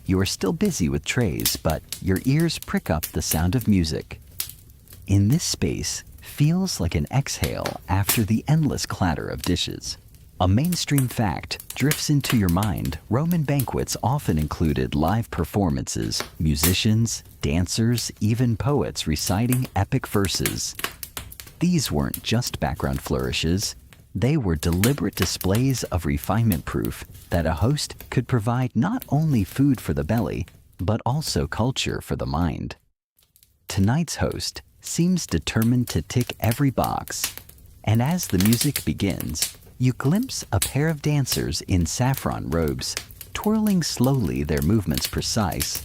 You are still busy with trays, but your ears prick up the sound of music. In this space feels like an exhale after the endless clatter of dishes. A mainstream fact drifts into your mind. Roman banquets often included live performances, musicians, dancers, even poets reciting epic verses. These weren't just background flourishes. They were deliberate displays of refinement, proof that a host could provide not only food for the belly, but also culture for the mind. Tonight's host seems determined to tick every box, and as the music begins, you glimpse a pair of dancers in saffron robes, twirling slowly, their movements precise,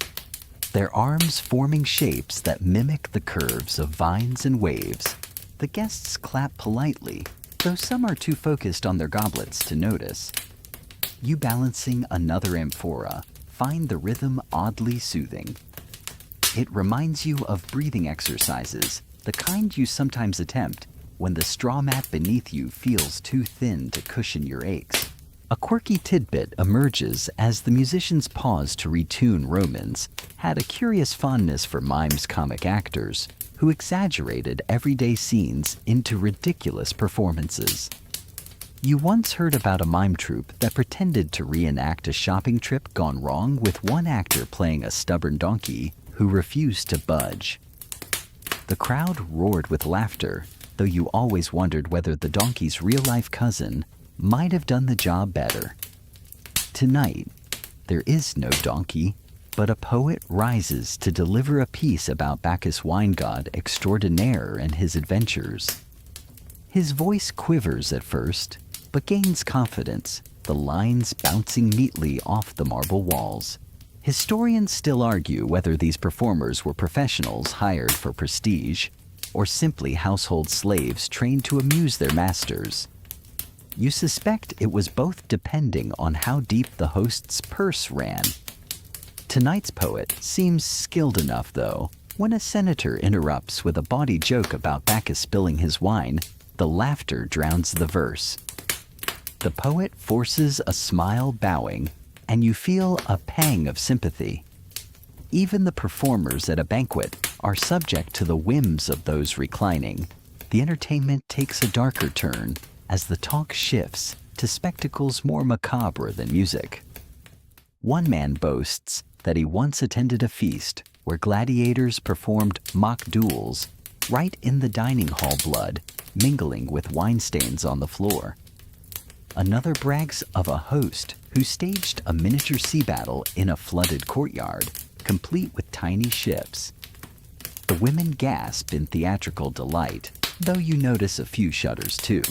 their arms forming shapes that mimic the curves of vines and waves. The guests clap politely, though some are too focused on their goblets to notice. You, balancing another amphora, find the rhythm oddly soothing. It reminds you of breathing exercises, the kind you sometimes attempt when the straw mat beneath you feels too thin to cushion your aches. A quirky tidbit emerges as the musicians pause to retune. Romans had a curious fondness for mimes, comic actors who exaggerated everyday scenes into ridiculous performances. You once heard about a mime troupe that pretended to reenact a shopping trip gone wrong, with one actor playing a stubborn donkey who refused to budge. The crowd roared with laughter, though you always wondered whether the donkey's real-life cousin might have done the job better. Tonight, there is no donkey, but a poet rises to deliver a piece about Bacchus, wine god extraordinaire, and his adventures. His voice quivers at first, but gains confidence, the lines bouncing neatly off the marble walls. Historians still argue whether these performers were professionals hired for prestige, or simply household slaves trained to amuse their masters. You suspect it was both, depending on how deep the host's purse ran. Tonight's poet seems skilled enough, though. When a senator interrupts with a bawdy joke about Bacchus spilling his wine, the laughter drowns the verse. The poet forces a smile, bowing, and you feel a pang of sympathy. Even the performers at a banquet are subject to the whims of those reclining. The entertainment takes a darker turn as the talk shifts to spectacles more macabre than music. One man boasts that he once attended a feast where gladiators performed mock duels right in the dining hall, blood mingling with wine stains on the floor. Another brags of a host who staged a miniature sea battle in a flooded courtyard, complete with tiny ships. The women gasp in theatrical delight, though you notice a few shudders too.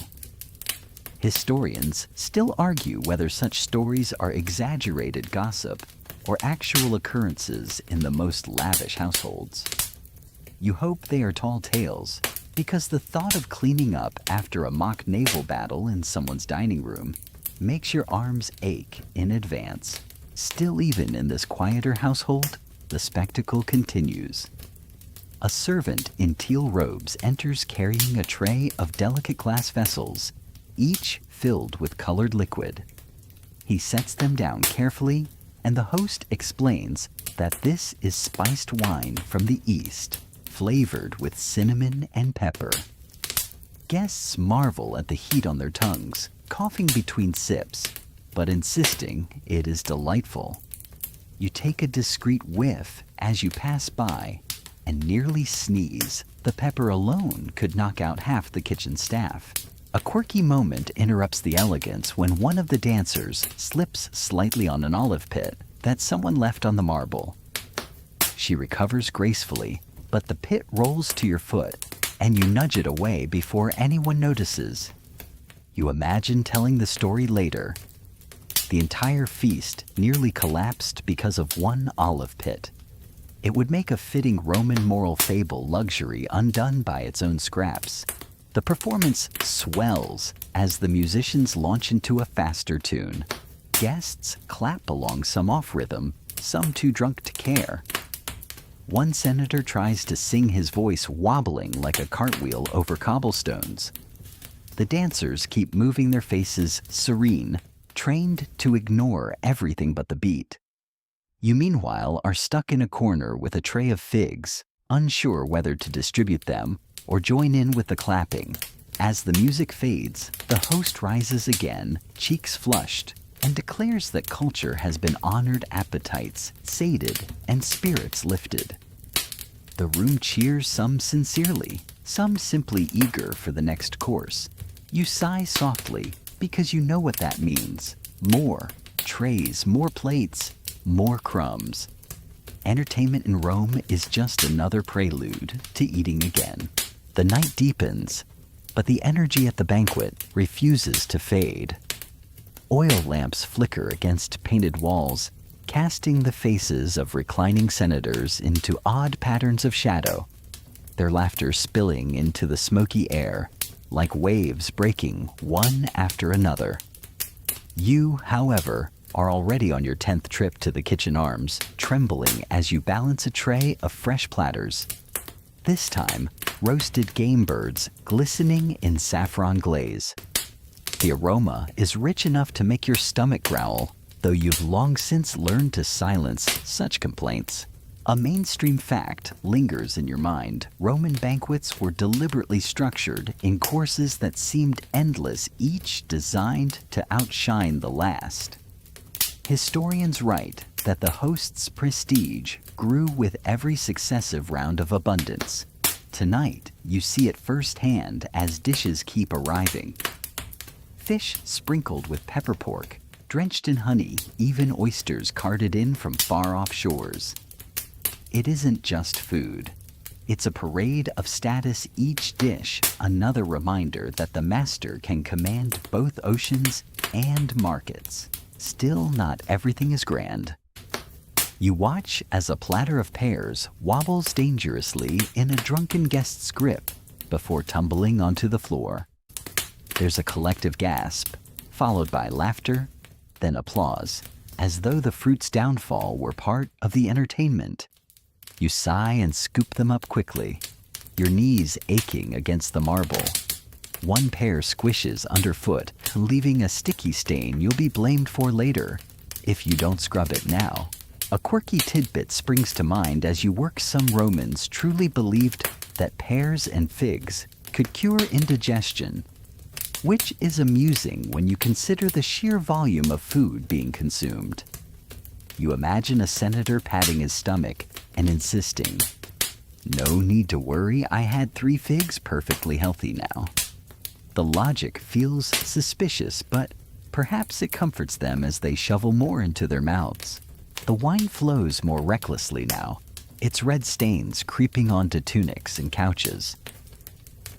Historians still argue whether such stories are exaggerated gossip or actual occurrences in the most lavish households. You hope they are tall tales, because the thought of cleaning up after a mock naval battle in someone's dining room makes your arms ache in advance. Still, even in this quieter household, the spectacle continues. A servant in teal robes enters carrying a tray of delicate glass vessels, each filled with colored liquid. He sets them down carefully, and the host explains that this is spiced wine from the East, flavored with cinnamon and pepper. Guests marvel at the heat on their tongues, coughing between sips, but insisting it is delightful. You take a discreet whiff as you pass by and nearly sneeze. The pepper alone could knock out half the kitchen staff. A quirky moment interrupts the elegance when one of the dancers slips slightly on an olive pit, that someone left on the marble. She recovers gracefully, but the pit rolls to your foot, and you nudge it away before anyone notices. You imagine telling the story later. The entire feast nearly collapsed because of one olive pit. It would make a fitting Roman moral fable luxury undone by its own scraps. The performance swells as the musicians launch into a faster tune. Guests clap along, some off rhythm, some too drunk to care. One senator tries to sing, his voice wobbling like a cartwheel over cobblestones. The dancers keep moving, their faces serene, trained to ignore everything but the beat. You meanwhile are stuck in a corner with a tray of figs, unsure whether to distribute them or join in with the clapping. As the music fades, the host rises again, cheeks flushed, and declares that culture has been honored, appetites sated, and spirits lifted. The room cheers, some sincerely, some simply eager for the next course. You sigh softly because you know what that means. More trays, more plates, more crumbs. Entertainment in Rome is just another prelude to eating again. The night deepens, but the energy at the banquet refuses to fade. Oil lamps flicker against painted walls, casting the faces of reclining senators into odd patterns of shadow, their laughter spilling into the smoky air, like waves breaking one after another. You, however, are already on your 10th trip to the kitchen arms, trembling as you balance a tray of fresh platters. This time, roasted game birds glistening in saffron glaze. The aroma is rich enough to make your stomach growl, though you've long since learned to silence such complaints. A mainstream fact lingers in your mind. Roman banquets were deliberately structured in courses that seemed endless, each designed to outshine the last. Historians write that the host's prestige grew with every successive round of abundance. Tonight, you see it firsthand as dishes keep arriving. Fish sprinkled with pepper pork, drenched in honey, even oysters carted in from far-off shores. It isn't just food. It's a parade of status, each dish another reminder that the master can command both oceans and markets. Still, not everything is grand. You watch as a platter of pears wobbles dangerously in a drunken guest's grip before tumbling onto the floor. There's a collective gasp, followed by laughter, then applause, as though the fruit's downfall were part of the entertainment. You sigh and scoop them up quickly, your knees aching against the marble. One pear squishes underfoot, leaving a sticky stain you'll be blamed for later if you don't scrub it now. A quirky tidbit springs to mind as you work. Some Romans truly believed that pears and figs could cure indigestion, which is amusing when you consider the sheer volume of food being consumed. You imagine a senator patting his stomach and insisting, "No need to worry, I had 3 figs, perfectly healthy now." The logic feels suspicious, but perhaps it comforts them as they shovel more into their mouths. The wine flows more recklessly now, its red stains creeping onto tunics and couches.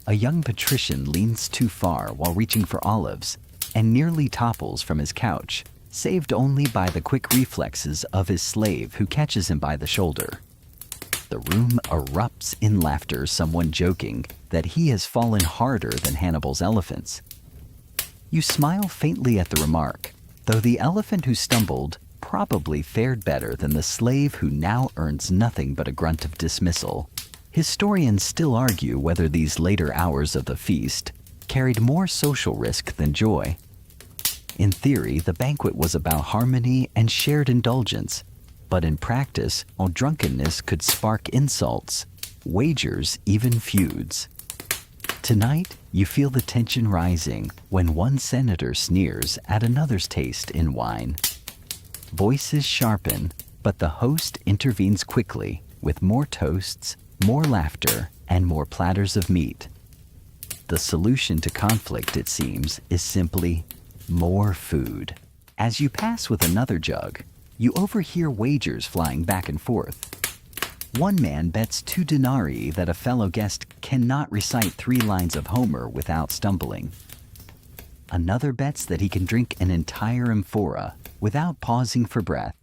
A young patrician leans too far while reaching for olives and nearly topples from his couch, saved only by the quick reflexes of his slave who catches him by the shoulder. The room erupts in laughter, someone joking that he has fallen harder than Hannibal's elephants. You smile faintly at the remark, though the elephant who stumbled probably fared better than the slave who now earns nothing but a grunt of dismissal. Historians still argue whether these later hours of the feast carried more social risk than joy. In theory, the banquet was about harmony and shared indulgence, but in practice, all drunkenness could spark insults, wagers, even feuds. Tonight, you feel the tension rising when one senator sneers at another's taste in wine. Voices sharpen, but the host intervenes quickly with more toasts, more laughter, and more platters of meat. The solution to conflict, it seems, is simply more food. As you pass with another jug, you overhear wagers flying back and forth. One man bets 2 denarii that a fellow guest cannot recite 3 lines of Homer without stumbling. Another bets that he can drink an entire amphora without pausing for breath.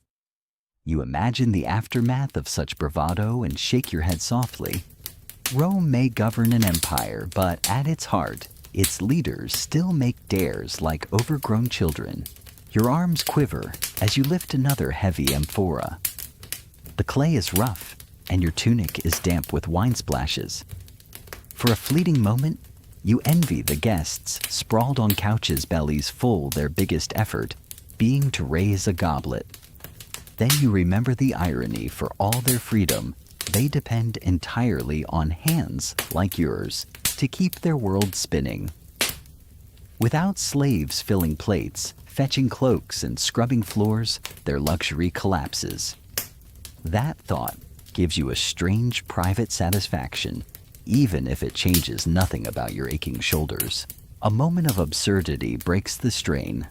You imagine the aftermath of such bravado and shake your head softly. Rome may govern an empire, but at its heart, its leaders still make dares like overgrown children. Your arms quiver as you lift another heavy amphora. The clay is rough, and your tunic is damp with wine splashes. For a fleeting moment, you envy the guests sprawled on couches, bellies full, their biggest effort being to raise a goblet. Then you remember the irony. For all their freedom, they depend entirely on hands like yours to keep their world spinning. Without slaves filling plates, fetching cloaks, and scrubbing floors, their luxury collapses. That thought gives you a strange private satisfaction, even if it changes nothing about your aching shoulders. A moment of absurdity breaks the strain.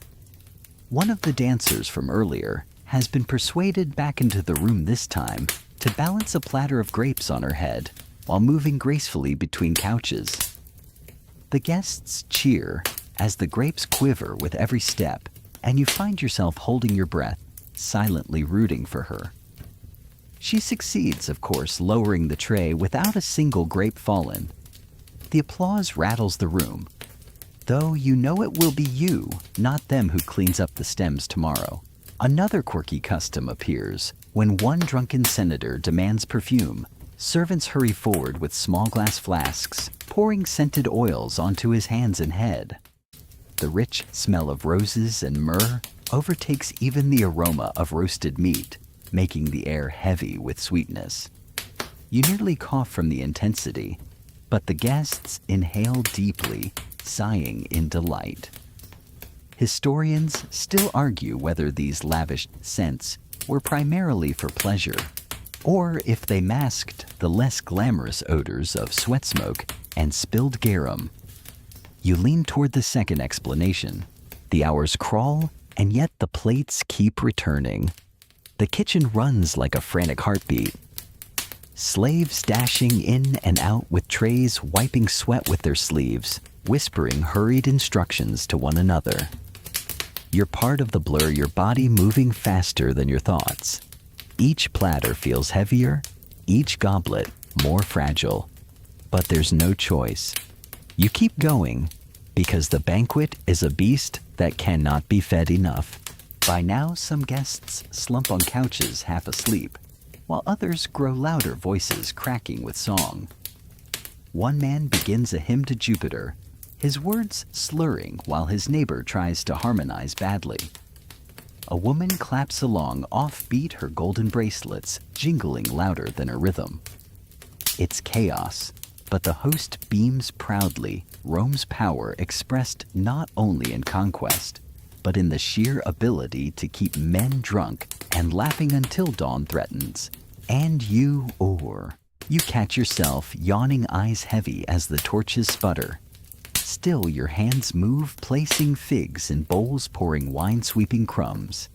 One of the dancers from earlier has been persuaded back into the room this time to balance a platter of grapes on her head while moving gracefully between couches. The guests cheer as the grapes quiver with every step, and you find yourself holding your breath, silently rooting for her. She succeeds, of course, lowering the tray without a single grape fallen. The applause rattles the room, though you know it will be you, not them, who cleans up the stems tomorrow. Another quirky custom appears. When one drunken senator demands perfume, servants hurry forward with small glass flasks, pouring scented oils onto his hands and head. The rich smell of roses and myrrh overtakes even the aroma of roasted meat, making the air heavy with sweetness. You nearly cough from the intensity, but the guests inhale deeply, sighing in delight. Historians still argue whether these lavish scents were primarily for pleasure, or if they masked the less glamorous odors of sweat smoke and spilled garum. You lean toward the second explanation. The hours crawl, and yet the plates keep returning. The kitchen runs like a frantic heartbeat. Slaves dashing in and out with trays, wiping sweat with their sleeves, whispering hurried instructions to one another. You're part of the blur, your body moving faster than your thoughts. Each platter feels heavier, each goblet more fragile. But there's no choice. You keep going, because the banquet is a beast that cannot be fed enough. By now, some guests slump on couches half asleep, while others grow louder, voices cracking with song. One man begins a hymn to Jupiter, his words slurring while his neighbor tries to harmonize badly. A woman claps along offbeat, her golden bracelets jingling louder than her rhythm. It's chaos, but the host beams proudly, Rome's power expressed not only in conquest, but in the sheer ability to keep men drunk and laughing until dawn threatens. And you catch yourself, yawning, eyes heavy as the torches sputter. Still your hands move, placing figs in bowls, pouring wine-sweeping crumbs.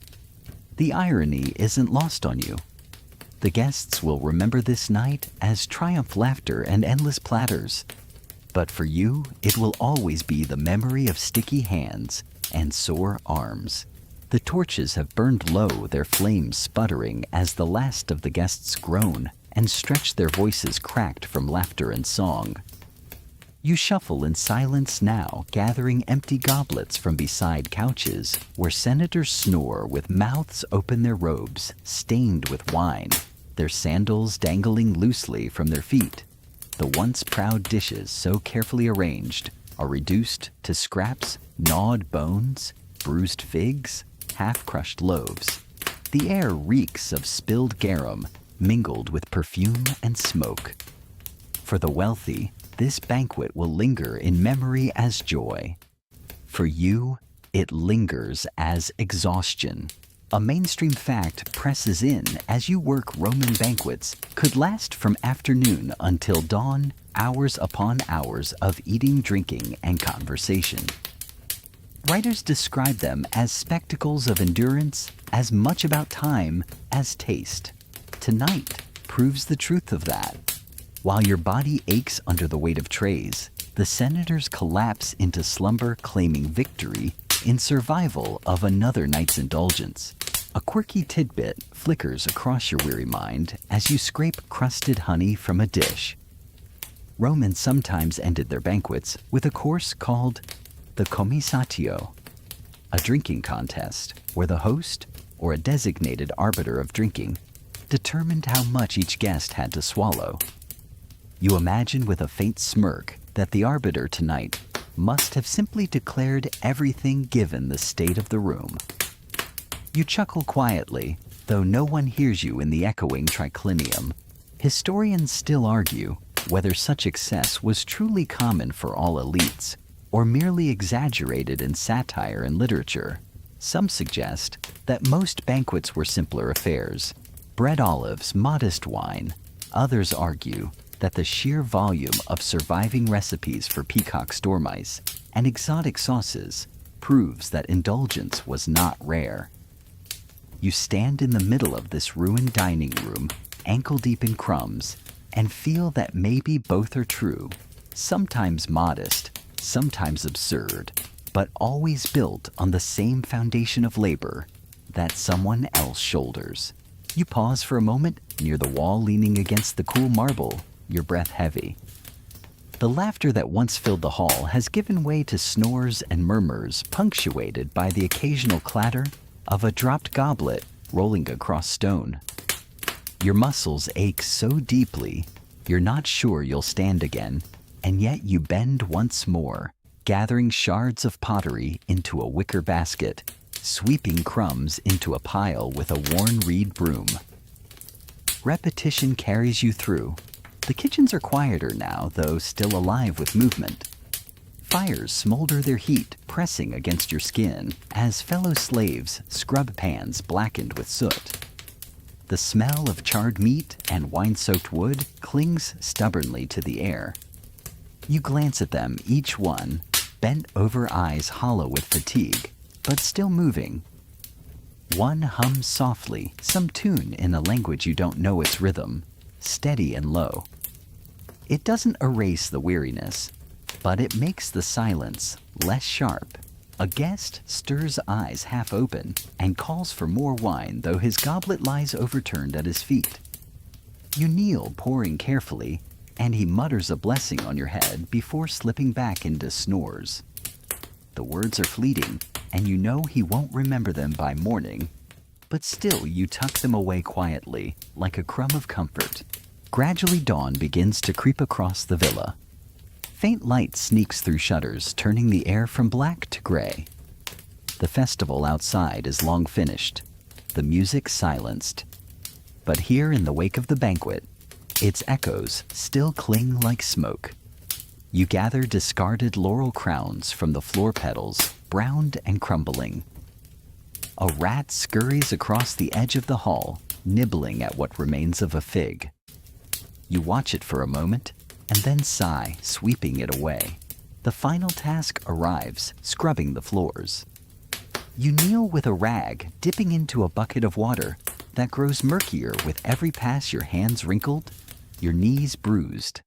The irony isn't lost on you. The guests will remember this night as triumph, laughter, and endless platters. But for you, it will always be the memory of sticky hands and sore arms. The torches have burned low, their flames sputtering as the last of the guests groan and stretch, their voices cracked from laughter and song. You shuffle in silence now, gathering empty goblets from beside couches where senators snore with mouths open, their robes stained with wine, their sandals dangling loosely from their feet. The once proud dishes, so carefully arranged, are reduced to scraps, gnawed bones, bruised figs, half-crushed loaves. The air reeks of spilled garum, mingled with perfume and smoke. For the wealthy, this banquet will linger in memory as joy. For you, it lingers as exhaustion. A mainstream fact presses in as you work. Roman banquets could last from afternoon until dawn, hours upon hours of eating, drinking, and conversation. Writers describe them as spectacles of endurance, as much about time as taste. Tonight proves the truth of that. While your body aches under the weight of trays, the senators collapse into slumber, claiming victory in survival of another night's indulgence. A quirky tidbit flickers across your weary mind as you scrape crusted honey from a dish. Romans sometimes ended their banquets with a course called the commissatio, a drinking contest where the host, or a designated arbiter of drinking, determined how much each guest had to swallow. You imagine with a faint smirk that the arbiter tonight must have simply declared everything given the state of the room. You chuckle quietly, though no one hears you in the echoing triclinium. Historians still argue whether such excess was truly common for all elites, or merely exaggerated in satire and literature. Some suggest that most banquets were simpler affairs, bread olives, modest wine. Others argue that the sheer volume of surviving recipes for peacock's dormice and exotic sauces proves that indulgence was not rare. You stand in the middle of this ruined dining room, ankle-deep in crumbs, and feel that maybe both are true, sometimes modest, sometimes absurd, but always built on the same foundation of labor that someone else shoulders. You pause for a moment near the wall, leaning against the cool marble, your breath heavy. The laughter that once filled the hall has given way to snores and murmurs, punctuated by the occasional clatter of a dropped goblet rolling across stone. Your muscles ache so deeply, you're not sure you'll stand again, and yet you bend once more, gathering shards of pottery into a wicker basket, sweeping crumbs into a pile with a worn reed broom. Repetition carries you through. The kitchens are quieter now, though still alive with movement. Fires smolder their heat, pressing against your skin as fellow slaves scrub pans blackened with soot. The smell of charred meat and wine-soaked wood clings stubbornly to the air. You glance at them, each one, bent over, eyes hollow with fatigue, but still moving. One hums softly, some tune in a language you don't know its rhythm, steady and low. It doesn't erase the weariness, but it makes the silence less sharp. A guest stirs eyes half open and calls for more wine, though his goblet lies overturned at his feet. You kneel, pouring carefully, and he mutters a blessing on your head before slipping back into snores. The words are fleeting, and you know he won't remember them by morning, but still you tuck them away quietly, like a crumb of comfort. Gradually dawn begins to creep across the villa. Faint light sneaks through shutters, turning the air from black to gray. The festival outside is long finished, the music silenced. But here in the wake of the banquet, its echoes still cling like smoke. You gather discarded laurel crowns from the floor petals, browned and crumbling. A rat scurries across the edge of the hall, nibbling at what remains of a fig. You watch it for a moment, and then sigh, sweeping it away. The final task arrives, scrubbing the floors. You kneel with a rag, dipping into a bucket of water that grows murkier with every pass, your hands wrinkled, your knees bruised.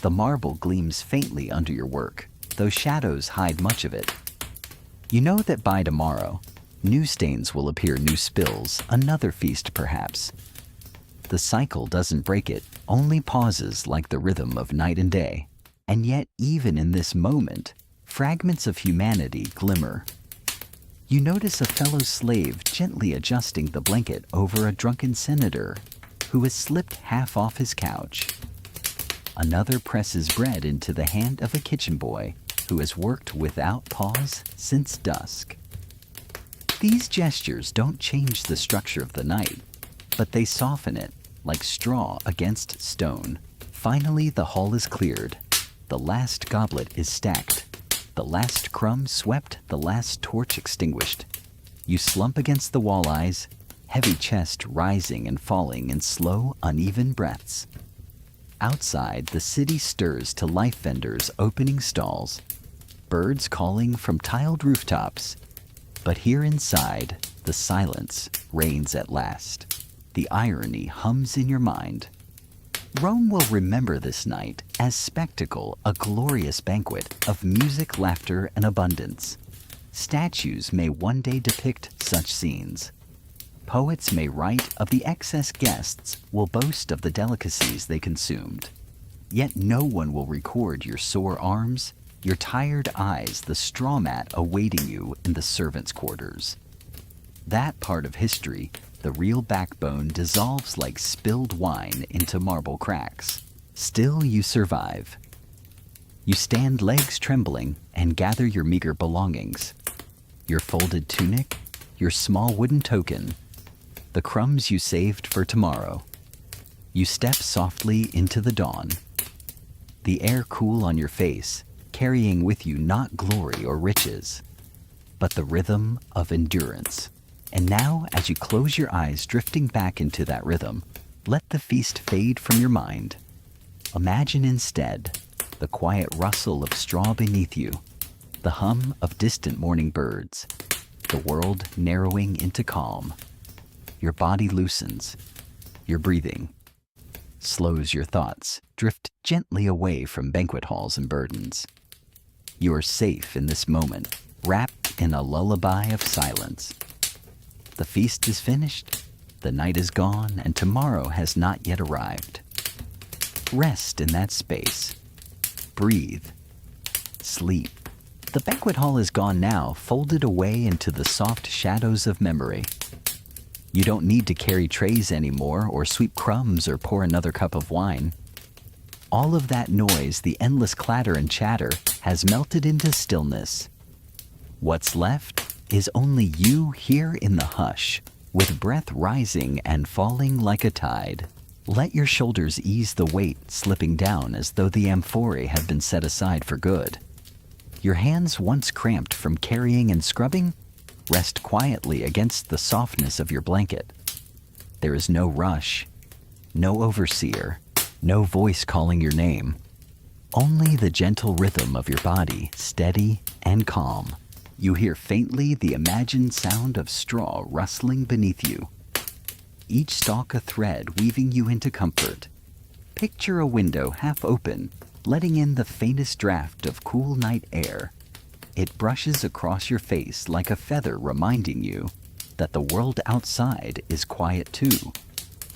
The marble gleams faintly under your work, though shadows hide much of it. You know that by tomorrow, new stains will appear, new spills, another feast perhaps. The cycle doesn't break it, only pauses like the rhythm of night and day. And yet, even in this moment, fragments of humanity glimmer. You notice a fellow slave gently adjusting the blanket over a drunken senator who has slipped half off his couch. Another presses bread into the hand of a kitchen boy who has worked without pause since dusk. These gestures don't change the structure of the night, but they soften it, like straw against stone. Finally, the hall is cleared. The last goblet is stacked. The last crumb swept, the last torch extinguished. You slump against the wall, eyes, heavy chest rising and falling in slow, uneven breaths. Outside, the city stirs to life vendors opening stalls. birds calling from tiled rooftops. But here inside, the silence reigns at last. The irony hums in your mind. Rome will remember this night as spectacle, a glorious banquet of music, laughter, and abundance. Statues may one day depict such scenes. Poets may write of the excess guests, will boast of the delicacies they consumed. Yet no one will record your sore arms, your tired eyes, the straw mat awaiting you in the servants' quarters. That part of history, the real backbone, dissolves like spilled wine into marble cracks. Still you survive. You stand legs trembling and gather your meager belongings. Your folded tunic, your small wooden token, the crumbs you saved for tomorrow. You step softly into the dawn. The air cool on your face, carrying with you not glory or riches, but the rhythm of endurance. And now, as you close your eyes, drifting back into that rhythm, let the feast fade from your mind. Imagine instead the quiet rustle of straw beneath you, the hum of distant morning birds, the world narrowing into calm. Your body loosens, your breathing slows, your thoughts drift gently away from banquet halls and burdens. You are safe in this moment, wrapped in a lullaby of silence. The feast is finished, the night is gone, and tomorrow has not yet arrived. Rest in that space. Breathe. Sleep. The banquet hall is gone now, folded away into the soft shadows of memory. You don't need to carry trays anymore, or sweep crumbs, or pour another cup of wine. All of that noise, the endless clatter and chatter, has melted into stillness. What's left is only you here in the hush, with breath rising and falling like a tide. Let your shoulders ease the weight slipping down as though the amphorae have been set aside for good. Your hands, once cramped from carrying and scrubbing, rest quietly against the softness of your blanket. There is no rush, no overseer, no voice calling your name. Only the gentle rhythm of your body, steady and calm. You hear faintly the imagined sound of straw rustling beneath you. Each stalk a thread weaving you into comfort. Picture a window half open, letting in the faintest draft of cool night air. It brushes across your face like a feather, reminding you that the world outside is quiet too,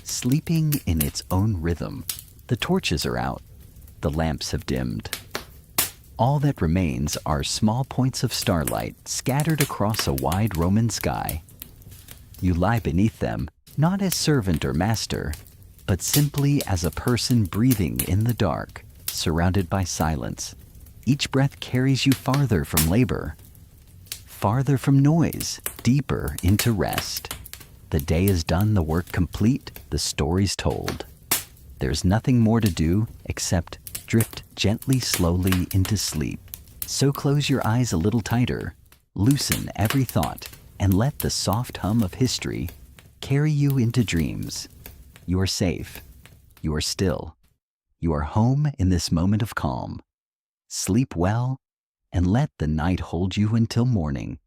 sleeping in its own rhythm. The torches are out. The lamps have dimmed. All that remains are small points of starlight scattered across a wide Roman sky. You lie beneath them, not as servant or master, but simply as a person breathing in the dark, surrounded by silence. Each breath carries you farther from labor, farther from noise, deeper into rest. The day is done, the work complete, the story's told. There's nothing more to do except drift gently, slowly into sleep. So close your eyes a little tighter, loosen every thought, and let the soft hum of history carry you into dreams. You are safe. You are still. You are home in this moment of calm. Sleep well, and let the night hold you until morning.